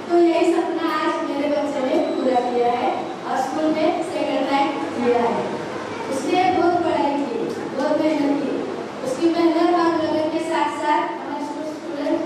तो यही सपना आज मेरे बच्चे ने पूरा किया है और स्कूल में 2nd रैंक लिया है. उसने बहुत पढ़ाई की, बहुत मेहनत की. उसकी मेहनत और लगन के साथ साथ हमारे student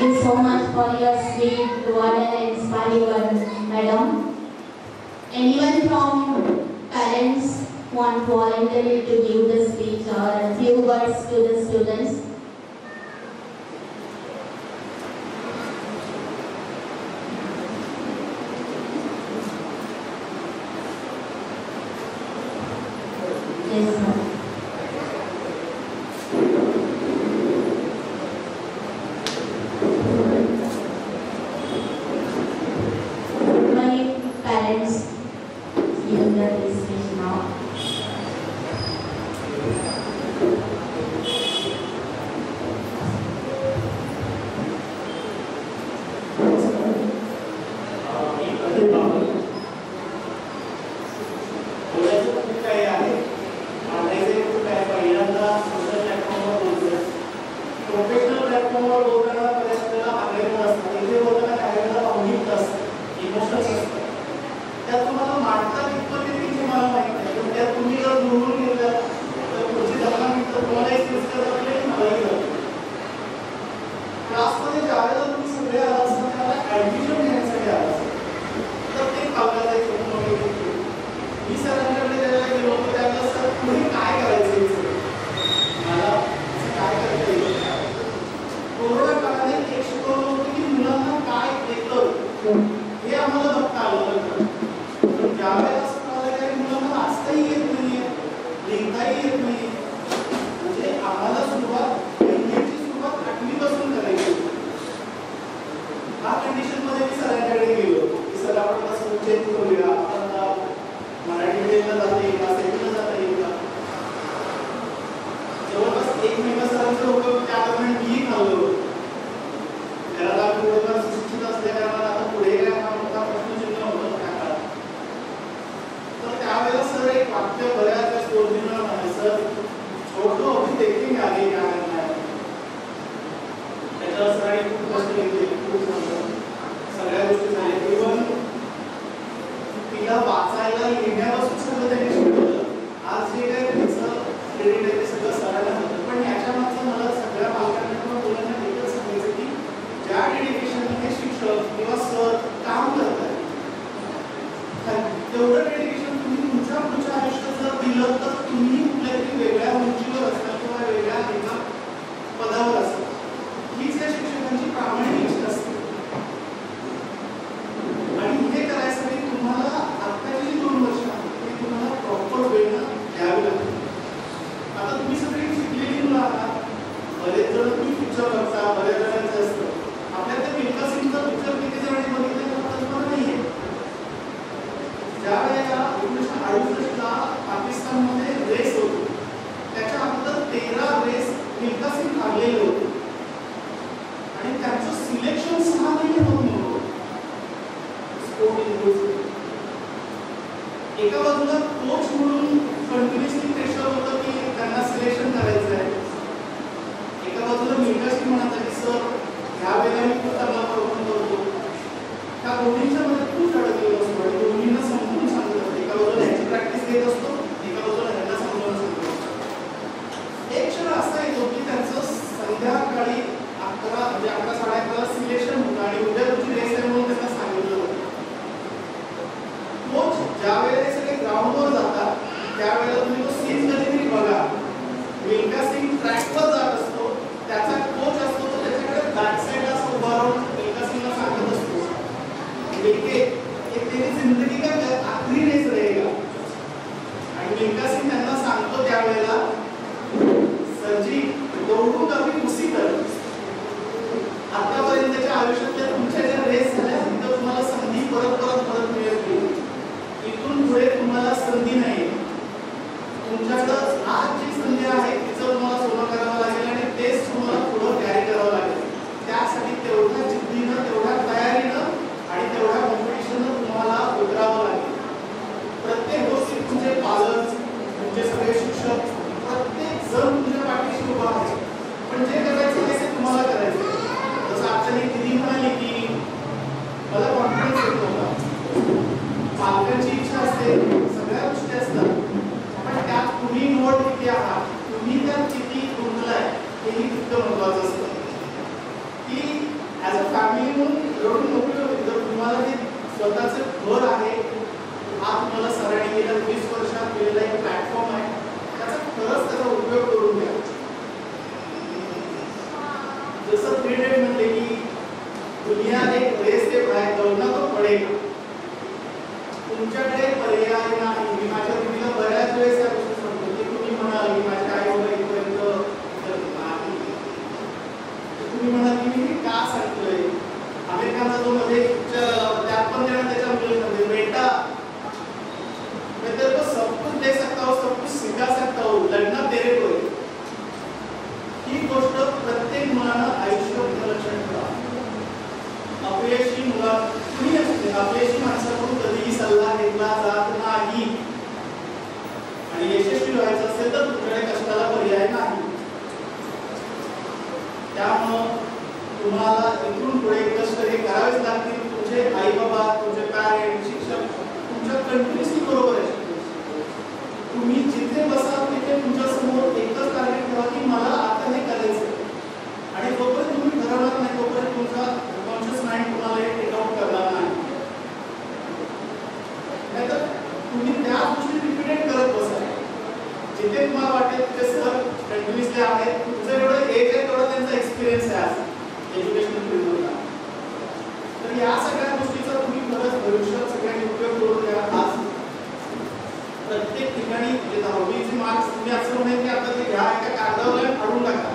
Thank you so much for your sweet word and inspiring word, madam. Anyone from parents want voluntarily to give the speech or a few words to the students? Yes, sir. My parents give the speech now. Professional प्लॅटफॉर्मवर बोलताना आपल्याला available असतात, इथे बोलताना काही वेळेला भावनिक असतं, इमोशनल्स असतात. त्यात तुम्हाला मांडता कितपत येतील मला माहीत नाही, पण त्यात तुम्ही जर जुळवून गेलं तर पुढची 10 मिनिटं तुम्हालाही सिन्सिअर वाटले आणि मलाही वाटलं. क्लासमध्ये ज्यावेळेला तुम्ही सगळे आला असता त्याला ॲडमिशन घेण्यासाठी आला असता, प्रत्येक पालकाला एक फोन वगैरे घेतली. मी सरांकडे ज्यावेळेला गेलो होतो त्यावेळेला सर पुढे काय करायचं मला काय करता येईल. कोरोना काळाने एक शिकवलं होतं की मुलांना काय येतं हे आम्हाला बघता आलं होतं. पण ज्यावेळेला असं कळलं की मुलांना वाचताही येत नाहीये, लिहिताही येत नाही, म्हणजे आम्हाला सुरुवात इंग्लिशची सुरुवात 8वी पासून करायची होती. हा कंडिशनमध्ये मी सरांकडे गेलो की सर आपण कसं चेंज करूया, आपण मराठी मीडियमला जाता येईल का, सेमीला जाता येईल का. जवळपास 1 महिना सरांचं होतं, त्या दरम्यान मी खाल्लो होतो. त्याला थोडंफार सुशिक्षित असल्या कारणाने आता पुढे काय हा मोठा प्रश्नचिन्ह होतं त्या काळात. तर त्यावेळेला सर एक वाक्य बऱ्याच स्टोरीनं म्हणाले, सर छोटो अभी देखेंगे आगे क्या करना है. त्याच्यावर सरांनी खूप कष्ट घेतले, खूप सगळ्या गोष्टी झाल्या. इव्हन तिला वाचायला लिहिण्यापासून सगळं त्यांनी शिकवलं. आज जे काय त्याचं क्रेडिट आहे ते सगळं सरांना होतं. पण याच्या मागचं मला सगळ्या पालकांना किंवा मुलांना एकच सांगायचं की ज्या डेडिकेशनने शिक्षक किंवा सर काम करतात तेवढं डेडिकेशन तुम्ही तुमच्या पुढच्या आयुष्यात जर दिलं तर तुम्ही कुठल्या तरी वेगळ्या उंचीवर असता किंवा वेगळ्या एका पदावर असता. हीच या शिक्षकांची प्रामाणिक इच्छा असते. आणि हे करायसाठी तुम्हाला आत्ताची 2 वर्ष ती तुम्हाला प्रॉपर वेळेनं द्यावी लागते. आता तुम्ही सगळी शिकलेली मुलं आहात, बरेच जण तुम्ही पिक्चर बघता, बऱ्याच जणांचं असतं. आपल्या त्या मिल्खा सिंगचा पिक्चर किती जणांनी बघितलं तुम्हाला नाही आहे. ज्या वेळेला 1968 ला पाकिस्तानमध्ये रेस होतो त्याच्या अगोदर 13 रेस मिल्खा सिंग काढलेले होते आणि त्यांचं सिलेक्शन 6 महिने होत नव्हतं. स्पोर्ट इन्क्लुसिव्ह एका बाजूला कोच म्हणून कंटिन्युअसली प्रेशर होतं की त्यांना सिलेक्शन करायचं आहे, एका बाजूला मिल्खा सिंग म्हणाला की सर ह्या वेळेला मी खूप चांगला परफॉर्म करतो. त्या दोन्हींच्या मध्ये खूप अडकलेलं असतो आणि दोन्हींना समजून सांगत असतो. एका बाजूला ह्याची प्रॅक्टिस घेत असतो, एका बाजूला ह्यांना समजावून सांगतो. एक क्षण असा येतो की त्यांचं संध्याकाळी 11 म्हणजे 11-11:30 सिलेक्शन होतं आणि उद्या तुमची रेस आहे म्हणून त्यांना सांगितलं होतं. कोच ज्या वेळेला सगळे ग्राउंडवर जातात त्यावेळेला तुम्ही तो सीन कधीतरी बघा. मिल्खा सिंग ट्रॅकवर जात असतो, त्याचा कोच असतो तो त्याच्याकडे बॅक साईडला उभा राहून मिल्खा सिंगला सांगत असतो लेके ये तेरी जिंदगी का आखरी रेस रहेगा. आणि मिल्खा सिंग त्यांना सांगतो त्यावेळेला सरजी दौडू कभी उसी तरह. आतापर्यंतच्या आयुष्यातल्या तुमच्या ज्या रेस झाल्या तिथं तुम्हाला संधी परत मिळत नाही. इथून पुढे तुम्हाला संधी नाही. तुमच्याकडं आज जी संधी आहे तिचं तुम्हाला सोनं करावं लागेल आणि तेच तुम्हाला पुढं कॅरी करावं लागेल. त्यासाठी तेवढ्या जिद्दीनं, तेवढ्या तयारीनं आणि तेवढ्या कॉम्पिटिशननं तुम्हाला उतरावं लागेल. प्रत्येक गोष्टीत तुमचे पालक, तुमचे सगळे शिक्षक, प्रत्येक जण तुमच्या पाठीशी उभा आहे. पण जे करायचं आहे ते तुम्हाला करायचं. जसं आजच्या दिदी म्हणाली की मला कॉन्फिडन्स येत नव्हता. पालकांची इच्छा असते, सगळ्या गोष्टी असतात, पण त्यात तुम्ही निवड किती आहात, तुम्ही त्यात किती गुंतलाय हेही तितकं महत्वाचं असतं. की ॲज अ फॅमिली म्हणून एवढी नोकरी होती. जर तुम्हाला जे स्वतःचं घर आहे, हा तुम्हाला सरांनी गेल्या 20 वर्षात केलेला एक प्लॅटफॉर्म आहे, खरंच त्याचा उपयोग करून घ्या. जसं क्रिकेट म्हणले की दुनिया एक रेस के बाहेर दौड़ना तो पडेगा. तुमच्याकडे पर्याय नाही. मी माझ्या मुलीला बऱ्याच वेळेस या गोष्टी सांगतो की तुम्ही म्हणाल की माझ्या आई वडिलांपर्यंत नाही, तुम्ही म्हणाल की मी का सांगतोय. अमेरिकाचा जो मध्ये त्यात पण त्याच्या मुलीमध्ये बेटा मैं तेरे को सब कुछ दे सकता हूँ, सब कुछ सिखा सकता हूँ, लढना तेरे को. ही गोष्ट प्रत्येक मुलानं आयुष्यात लक्षात ठेवा. अपयशी मुला कुणी असते, अपयशी माणसाकडून कधीही सल्ला घेतला जात नाही. आणि यशस्वी व्हायचं असेल तर तुमच्याकडे कष्टाला पर्याय नाही. त्यामुळं तुम्हाला इथून पुढे कष्ट हे करावेच लागतील. तुमचे आई बाबा, तुमचे पॅरेंट, शिक्षक तुमच्या कंटिन्युअसली बरोबर आहे. तुम्ही जिथे बसाल तिथे तुमच्या समोर एकच टार्गेट ठेवा की मला आता हे करायचं. आणि जोपर्यंत तुम्ही ठरवणार नाही तोपर्यंत तुमचा कॉन्शियस माइंड तुम्हाला हे टेक आउट करणार नाही. नाहीतर तुम्ही त्या गोष्टी रिपीटेड करत बसाल. जिथे तुम्हाला वाटेल तिथे सर कंटिन्युअसली आहेत. तुमचं एवढं एज आहे तेवढा त्यांचा एक्सपिरियन्स आहे आज एज्युकेशनल फील्डमधला. तर या सगळ्या गोष्टीचा तुम्ही खरंच भविष्यात सगळ्यांनी उपयोग करून घ्या. आज प्रत्येक ठिकाणी 10वीचे मार्क्स तुम्ही असं म्हणेल की आता ते घ्या एका कागदावर काढून टाका.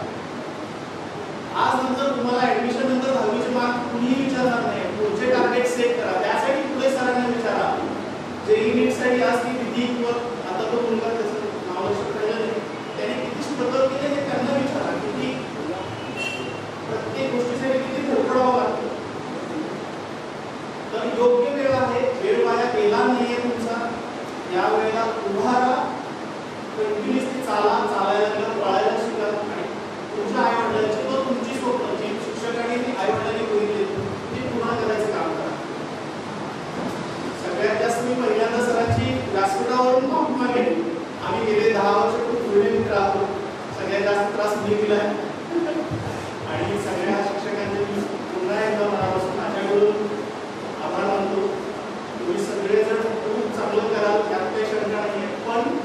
आज नंतर तुम्हाला ऍडमिशन नंतर 10वीचे मार्क कुणीही विचारणार नाही. पुढचे टार्गेट सेट करा. त्यासाठी पुढे सरांना विचारा. जेईई नीटसाठी आज ती विधी किंवा आता तो मुलगा त्याचं नाव लक्षात राहिलं नाही, त्याने किती स्ट्रगल केले हे त्यांना विचारा. किती प्रत्येक गोष्टीसाठी किती धडपडावं लागतं. तर योग्य वेळ आहे, वेळ वाया गेला नाहीये तुमचा. या वेळेला उभारा, कंटिन्युअसली चालायला लागला, पळायला शिका. आणि तुमच्या आई वडिलांची व तुमची स्वप्न जी शिक्षकांनी आई वडिलांनी बघितली ती पूर्ण करायचं काम करा. सगळ्यात जास्त मी पहिल्यांदा सरांची व्यासपीठावरून माफी मागेन. आम्ही गेले 10 वर्ष खूप जुने मित्र आहोत. सगळ्यात जास्त त्रास मी दिलाय आणि सगळ्या शिक्षकांचे मी पुन्हा एकदा मनापासून माझ्याकडून आभार मानतो. तुम्ही सगळेजण खूप चांगलं कराल यात काही शंका नाही आहे. पण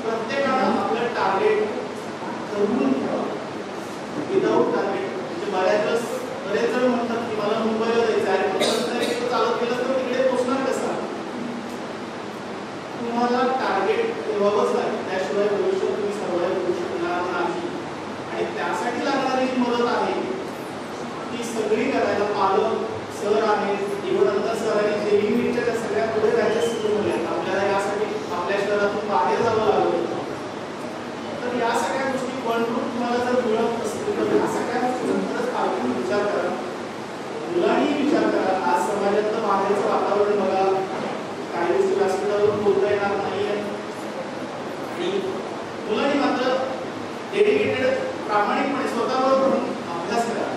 प्रत्येकानं आपलं टार्गेट ठरवून ठेवा. विदाऊट टार्गेट म्हणजे बरेच जण म्हणतात की मला मुंबईला जायचं आहे, पण चालत गेलं तर तिकडे पोहोचणार कसा. तुम्हाला टार्गेट ठेवावंच लागेल, त्याशिवाय भविष्यात तुम्ही सर्वाइव्ह करू शकणार नाही. आणि त्यासाठी लागणारी जी मदत आहे ती सगळी करायला पालक, सर आहेत, इव्हन नंतर सरांनी जेईई नीटच्या त्या सगळ्या पुढे राज्यात सुरू आहेत. आपल्याला यासाठी आपल्या शहरातून बाहेर जावं लागलं. तर या सगळ्या गोष्टी बनवून तुम्हाला जर मिळत असतील तर या सगळ्या गोष्टींचाच पालकांनी विचार करा, मुलांनी विचार करा. आज समाजातलं बाहेरचं वातावरण बघा, काही गोष्टी व्यासपीठावरून बोलता येणार नाही आहे. आणि मुलांनी मात्र डेडिकेटेड प्रामाणिकपणे स्वतःबरोबर अभ्यास करा.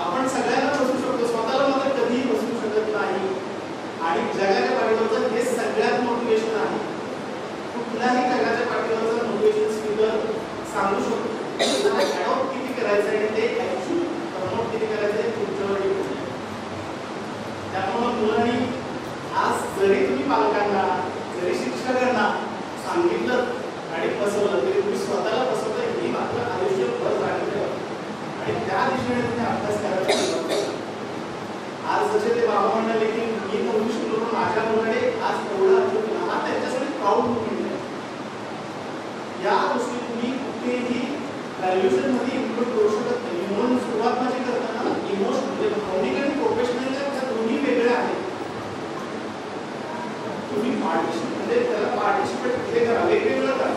आपण सगळ्यांना बसू शकतो, स्वतःला मात्र कधीही बसू शकत नाही. आणि जगाच्या पाठीवरचं हे सगळ्यात मोटिवेशन आहे. कुठल्याही जगाच्या पाठीवरचं मोटिवेशन स्पीकर सांगू शकतो. ॲडॉप्ट किती करायचं आहे ते ॲक्च्युअली प्रमोट किती करायचं आहे तुमच्यावर डिपेंड आहे. त्यामुळं मुलांनी आज जरी तुम्ही पालकांना, जरी शिक्षकांना सांगितलं आणि फसवलं तरी तुम्ही स्वतःला फसवलं ही मात्र आयुष्यभर जाणीव ठेवा. आणि त्या दिशेने तुम्ही अभ्यास करायला. आज जसे ते बाबा म्हणाले की मी नववी शिकलो पण माझ्या मुलाने आज एवढा अचीव्ह हा त्यांच्यासाठी प्राऊड मुवमेंट आहे. या गोष्टी तुम्ही कुठेही ग्रॅज्युएशन मध्ये इन्क्लूड करू शकत नाही. म्हणून सुरुवात माझी करताना इमोशन म्हणजे भावनिक आणि प्रोफेशनल त्या दोन्ही वेगळ्या आहेत. तुम्ही म्हणजे त्याला पार्टिसिपेट कुठे करा, वेगवेगळं करा.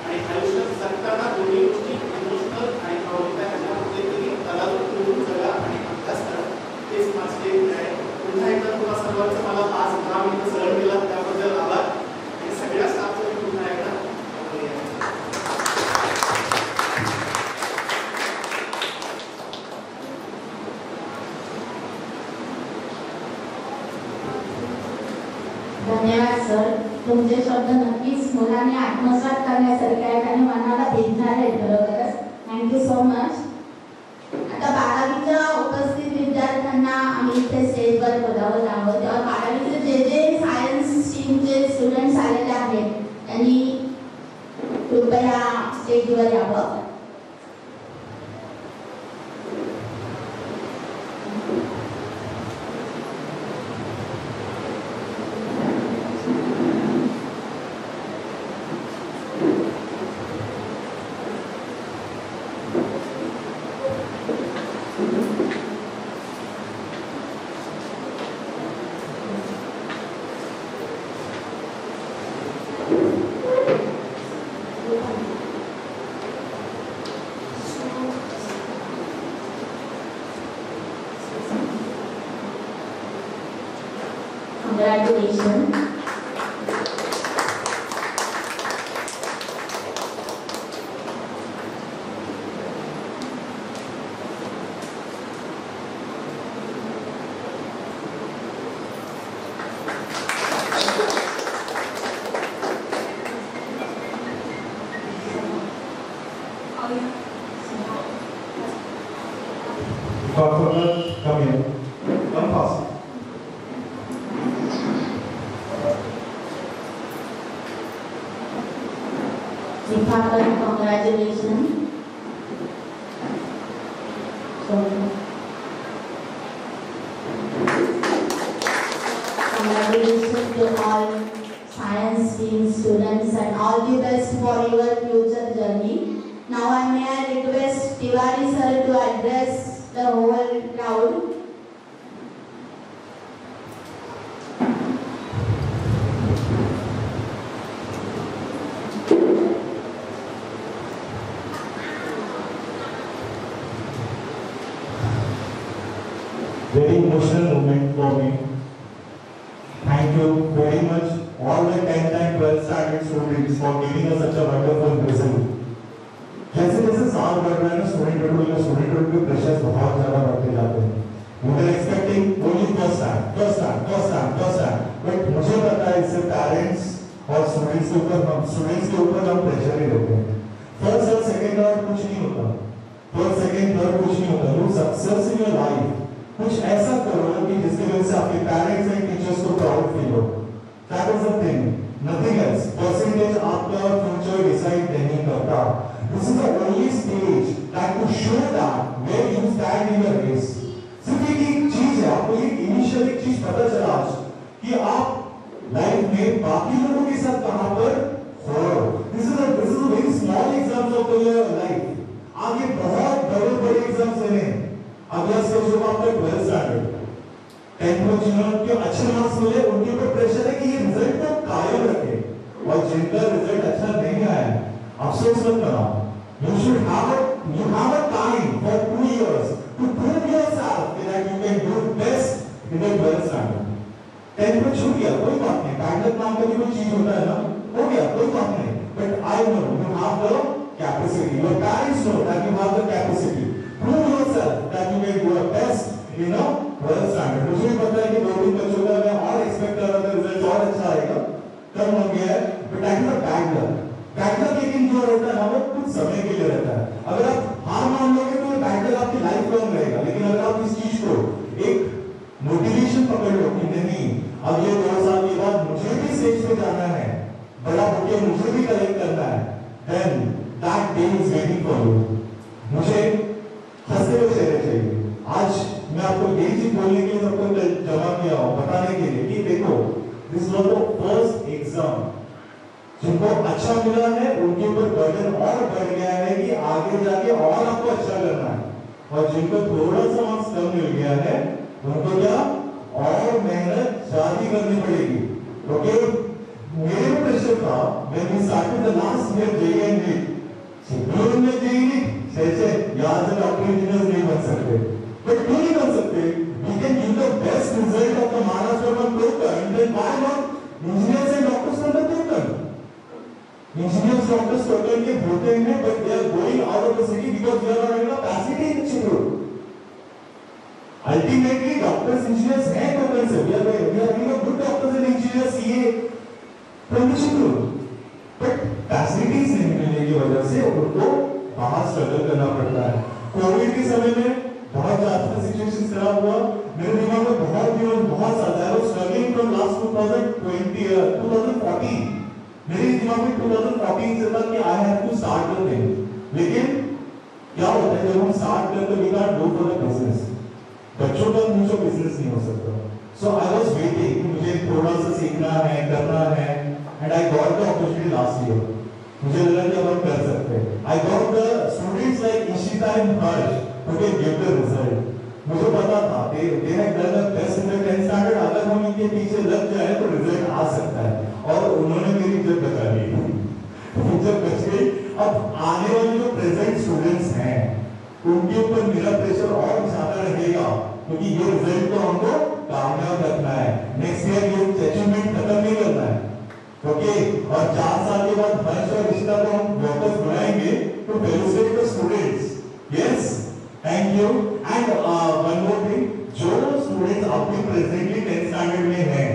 आणि आयुष्यात जगताना दोन्ही गोष्टी इमोशनल आणि भावनिक ह्याच्यामध्ये तरी त्याला करून जगा आणि अभ्यास करा. तेच माझे आहे. पुन्हा एकदा तुम्हाला सर्वांचं मला 5-10 मिनिटं सहन दिला त्याबद्दल आभार. आणि सगळ्या स्टाफचं मी पुन्हा एकदा धन्यवाद सर. तुमचे शब्द नक्कीच मुलांनी आत्मसात करण्यासारखे आहेत आणि मनाला भिडणारे आहेत. खरोखरच थँक्यू सो मच. आता 12 कृपया स्टेजवर यावं. Congratulations. Godfather, come here. Come fast. Sifakar, congratulations. Congratulations to all science stream students and all the best for your future journey. Now may I request Tiwari sir to address the whole crowd. Very emotional moment for me. Thank you very much all the 10th and 12th standard students for giving us such a wonderful present. जैसे जैसे साल बढ़ रहा है ना student के pressures बहुत ज़्यादा बढ़ते जाते हैं. We were expecting only first time, but मुझे पता है इससे पेरेंट्स और स्टूडेंट्स के ऊपर हम प्रेशर ही देते हैं. फर्स्ट और सेकंड और कुछ नहीं होता. फर्स्ट सेकंड थर्ड कुछ नहीं होता. You success in your life कुछ ऐसा करो कि जिसकी वजह से आपके पेरेंट्स एंड टीचर्स को प्राउड फील हो. That is the thing, nothing else. Percentage आपका फ्यूचर डिसाइड नहीं करता. This is the only stage that to show that where you stand in the race. सिर्फ एक चीज है, आपको एक इनिशियल एक चीज पता चला आज कि आप लाइफ में बाकी लोगों के साथ कहां पर हो. This is a very small example of your life. आगे बहुत बड़े बड़े एग्जाम्स लेने हैं. अगला स्टेज होगा आपका 12th स्टैंडर्ड. 10th में जिन्होंने अच्छे मार्क्स मिले उनके ऊपर प्रेशर है कि ये रिजल्ट को कायम रखे, और जिनका रिजल्ट अच्छा नहीं आया अफसोस मत करो. You have a time for 2 years to prove yourself that you can do best in the 12th standard. 10th में छूट गया कोई बात नहीं. बैकअप नाम का भी कोई चीज होता है ना, हो गया कोई बात नहीं. But I know you have the capacity. Your parents know that you have the capacity. Prove yourself that you can do your best in a 12th standard. मुझे पता है कि 2-3 बच्चों का मैं और एक्सपेक्ट कर रहा था रिजल्ट और अच्छा आएगा, कम हो गया है. But that is a bad luck. Bad luck लेकिन जो रहता है ना वो कुछ समय के लिए रहता है. अगर आप हार मान लोगे तो बैड लक आपकी लाइफ लॉन्ग रहेगा. लेकिन अगर आप इस चीज को एक मोटिवेशन पकड़ लो कि नहीं अगले 2 साल के बाद मुझे भी स्टेज पे जाना है, बड़ा होके मुझे भी कलेक्ट करना है, then that day is waiting for you. मुझे हंसते हुए चेहरे चाहिए. आज मैं आपको यही चीज बोलने के लिए सबको जमा किया हूं, बताने के लिए कि देखो दिस वाज द फर्स्ट एग्जाम. जिनको अच्छा मिला है उनके ऊपर बर्डन और बढ़ गया है कि आगे जाके और आपको अच्छा करना है, और जिनको थोड़ा सा मार्क्स कम मिल गया है उनको क्या और मेहनत जारी करनी पड़ेगी. ओके, मेरे को प्रेशर था when we started the last year JEE and NEET. Single में जेईई जैसे याद से डॉक्टर इंजीनियर नहीं बन सकते, बट क्यों नहीं बन सकते? We can give the best result of the Maharashtra one total and then why not engineers and doctors from the total. Engineers doctors total के होते हैं but they are going out of the city because they are not having capacity in Chittoor. Ultimately doctors engineers हैं total से. We are having good doctors and engineers CA from Chittoor, but facilities नहीं मिलने की वजह से उनको बाहर स्ट्रगल करना पड़ता है. कोविड के समय में बहुत ज्यादा सिचुएशन खराब हुआ. मेरे दिमाग में बहुत साल I was struggling from last 2014 मेरे दिमाग में 2014 से था कि I have to start the thing, लेकिन क्या होता है जब हम स्टार्ट करते हैं we can't do for the business, बच्चों का मुझे बिजनेस नहीं हो सकता। सो आई वाज वेटिंग, मुझे थोड़ा सा सीखना है, करना है, and I got the opportunity last year. मुझे लगा कि अब हम कर सकते हैं। I got the students like Ishita end Harsh who can give the result. मुझे पता था they have done the best in the 10th standard, अगर हम इनके पीछे लग जाए तो रिजल्ट आ सकता है, और उन्होंने मेरी इज्जत बचा ली, इज्जत बच गई। अब आने वाले जो प्रेजेंट स्टूडेंट्स हैं उनके ऊपर मेरा प्रेशर और ज्यादा रहेगा, क्योंकि ये रिजल्ट तो हमको कामयाब रखना है। नेक्स्ट ईयर ये अचीवमेंट खत्म नहीं करना है, ओके। और 4 साल के बाद हर्ष और रिश्ता को हम वापस बुलाएंगे तो fellowship the students. Yes, thank you. End one more thing, जो स्टूडेंट्स अभी प्रेजेंटली 10th स्टैंडर्ड में हैं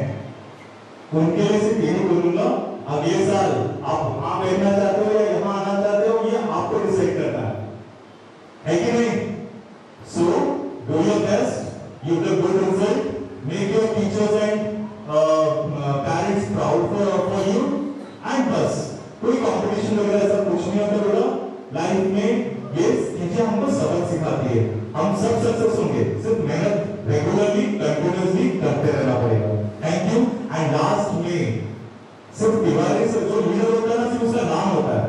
उनके लिए सिर्फ यही बोलूंगा, अगले साल आप वहां बैठना चाहते हो या यहाँ आना चाहते हो, ये आपको डिसाइड करना है कि नहीं? So do your best, give the good result, make your teachers and parents proud for you, and बस कोई कंपटीशन वगैरह ऐसा कुछ नहीं होता बेटा लाइफ में। ये चीजें हमको सबक सिखाती है, हम सब सक्सेस होंगे, सिर्फ मेहनत रेगुलरली कंटिन्यूअसली करते रहना पड़ेगा। Thank you. एंड लास्ट में सिर्फ दिवाली से जो लीडर होता है ना, सिर्फ उसका नाम होता है,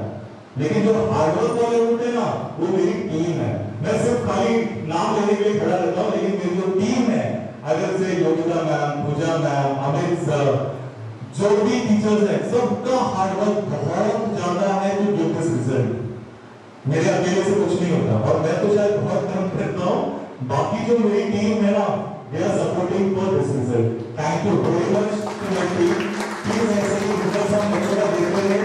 लेकिन जो हार्डवर्क वाले होते हैं ना, वो मेरी टीम है। मैं सिर्फ खाली नाम लेने के लिए खड़ा रहता हूँ, लेकिन मेरी जो टीम है, अगर से योगिता मैम, पूजा मैम, अमित सर, जो भी टीचर्स हैं, सबका हार्डवर्क बहुत ज्यादा है टू गिव दिस रिजल्ट। मेरे अकेले से कुछ नहीं होता, और मैं तो शायद बहुत काम करता हूँ, बाकी जो मेरी टीम है ना, they are supporting for this result. Thank you very much to my team. Please ऐसे ही रिजल्ट्स हम बच्चों का देखते रहे,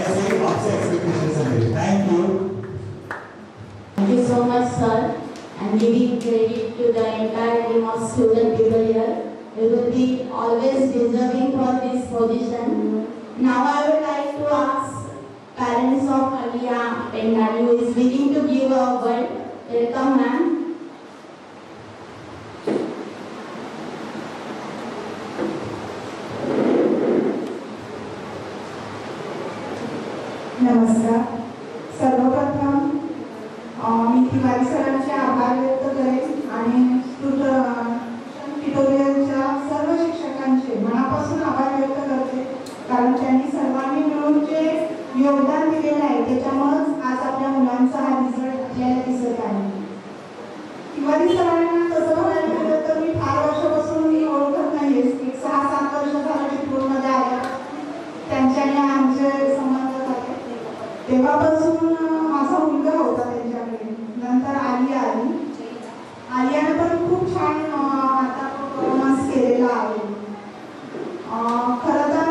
ऐसे ही आपसे एक्सपेक्टेशंस हैं मेरी। Thank you. Thank you so much, sir. And giving credit to the entire team of student people here. You will be always deserving for this position. Now I would like to ask parents of Alia Pendani who is willing to give a word. Welcome, ma'am. नमस्कार. सर्वप्रथम मी तिवारी सरांचे आभार व्यक्त करेन आणि ट्युटोरियलच्या सर्व शिक्षकांचे मनापासून आभार व्यक्त करते, कारण त्यांनी सर्वांनी मिळून जे योगदान दिलेलं आहे त्याच्यामुळेच आज आपल्या मुलांचा हा रिझल्ट आपल्याला दिसत आहे. तिवारी सरांना तसं बघायला गेलं तर मी फार वर्षापासून मी ओळखत नाहीये, एक 6-7 वर्ष झालं चिपळूणमध्ये आल्या, त्यांच्याने आमचे संबंध झाले. तेव्हापासून माझा मुलगा होता त्यांच्याकडे, नंतर आलिया आली. आलियानं पण खूप छान आता परफॉर्मन्स केलेला आहे. खरं तर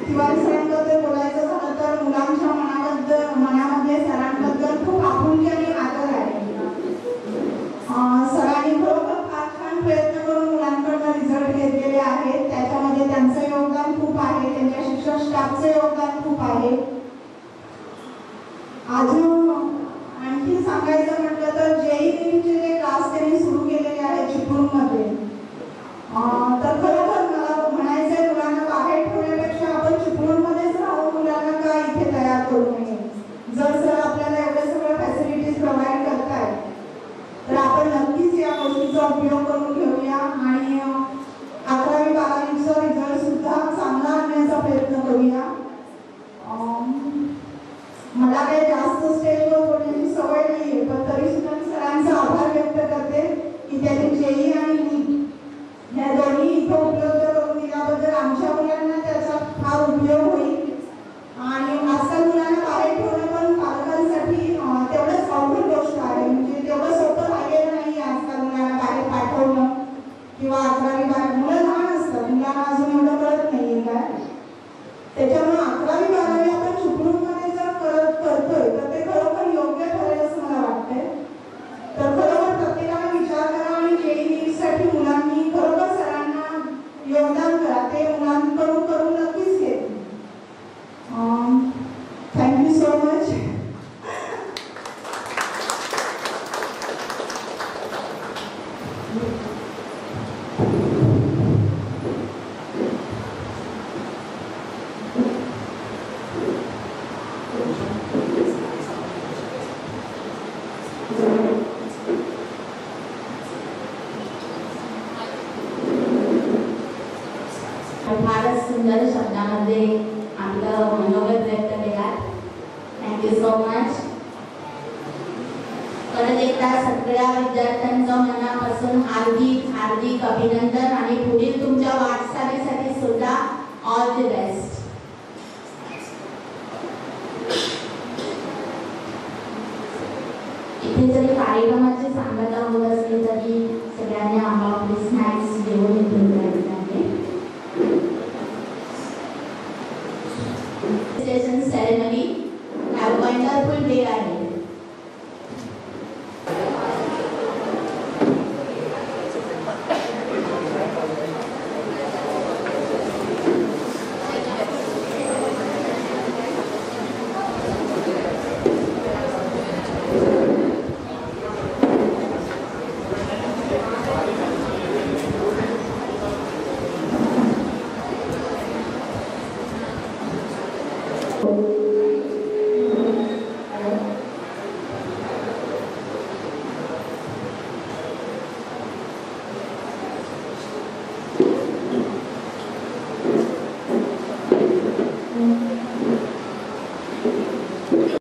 तिवारी सरांबद्दल बोलायचं झालं तर मुलांच्या मनामध्ये सरांबद्दल खूप आपुलकी आणि आदर आहे. सरांनी खरोखर फार छान प्रयत्न करून मुलांकडून रिझल्ट घेतलेले आहेत, त्याच्यामध्ये त्यांचं योगदान खूप आहे, त्यांच्या शिक्षक स्टाफचं योगदान खूप आहे. अजून आणखी सांगायचं म्हटलं तर JEE-चे जे क्लास त्यांनी सुरू केलेले आहेत चिपळूणमध्ये, तर खरोखर मला म्हणायचं आहे मुलांना बाहेर ठेवण्यापेक्षा आपण चिपळूणमध्येच राहून मुलांना का इथे तयार करू नये. जर सर आपल्याला एवढे सगळं फॅसिलिटीज प्रोव्हाइड करतायत तर आपण नक्कीच या गोष्टीचा उपयोग करून घेऊया आणि 11वी-12वीचा रिझल्ट सुद्धा चांगला आणण्याचा प्रयत्न करूया. मला काही जास्त स्टेजवर बोलण्याची सवय नाहीये, पण तरी सुद्धा मी सरांचा आभार व्यक्त करते की त्यांनी JEE आणि NEET या दोन्ही इथं उपलब्ध करून दिल्याबद्दल. आमच्या मुलांना त्याचा फार उपयोग होईल आणि आजकाल मुलांना बाहेर ठेवणं पण पालकांसाठी तेवढंच अवघड गोष्ट आहे, म्हणजे तेवढं सोपं राहिलेलं नाही आजकाल मुलांना बाहेर पाठवणं किंवा 11वी-12वी. मुलं लहान असतात, मुलांना अजून एवढं कळत नाहीये काय, त्याच्यामुळे 11वी-12वी आपण चिपळूणमध्ये जर करतोय तर ते खरोखर योग्य ठरेल असं मला वाटतंय. तर खरोखर प्रत्येकाने विचार करा आणि JEE-साठी थँक्यू सो मच. परत एकदा सगळ्या विद्यार्थ्यांचं मनापासून हार्दिक हार्दिक अभिनंदन आणि पुढील तुमच्या वाटचालीसाठी सुद्धा ऑल द बेस्ट. इथे जरी कार्यक्रमाची सांगता होत असली तरी सगळ्यांनी आपापले स्नॅक्स घेऊन येऊन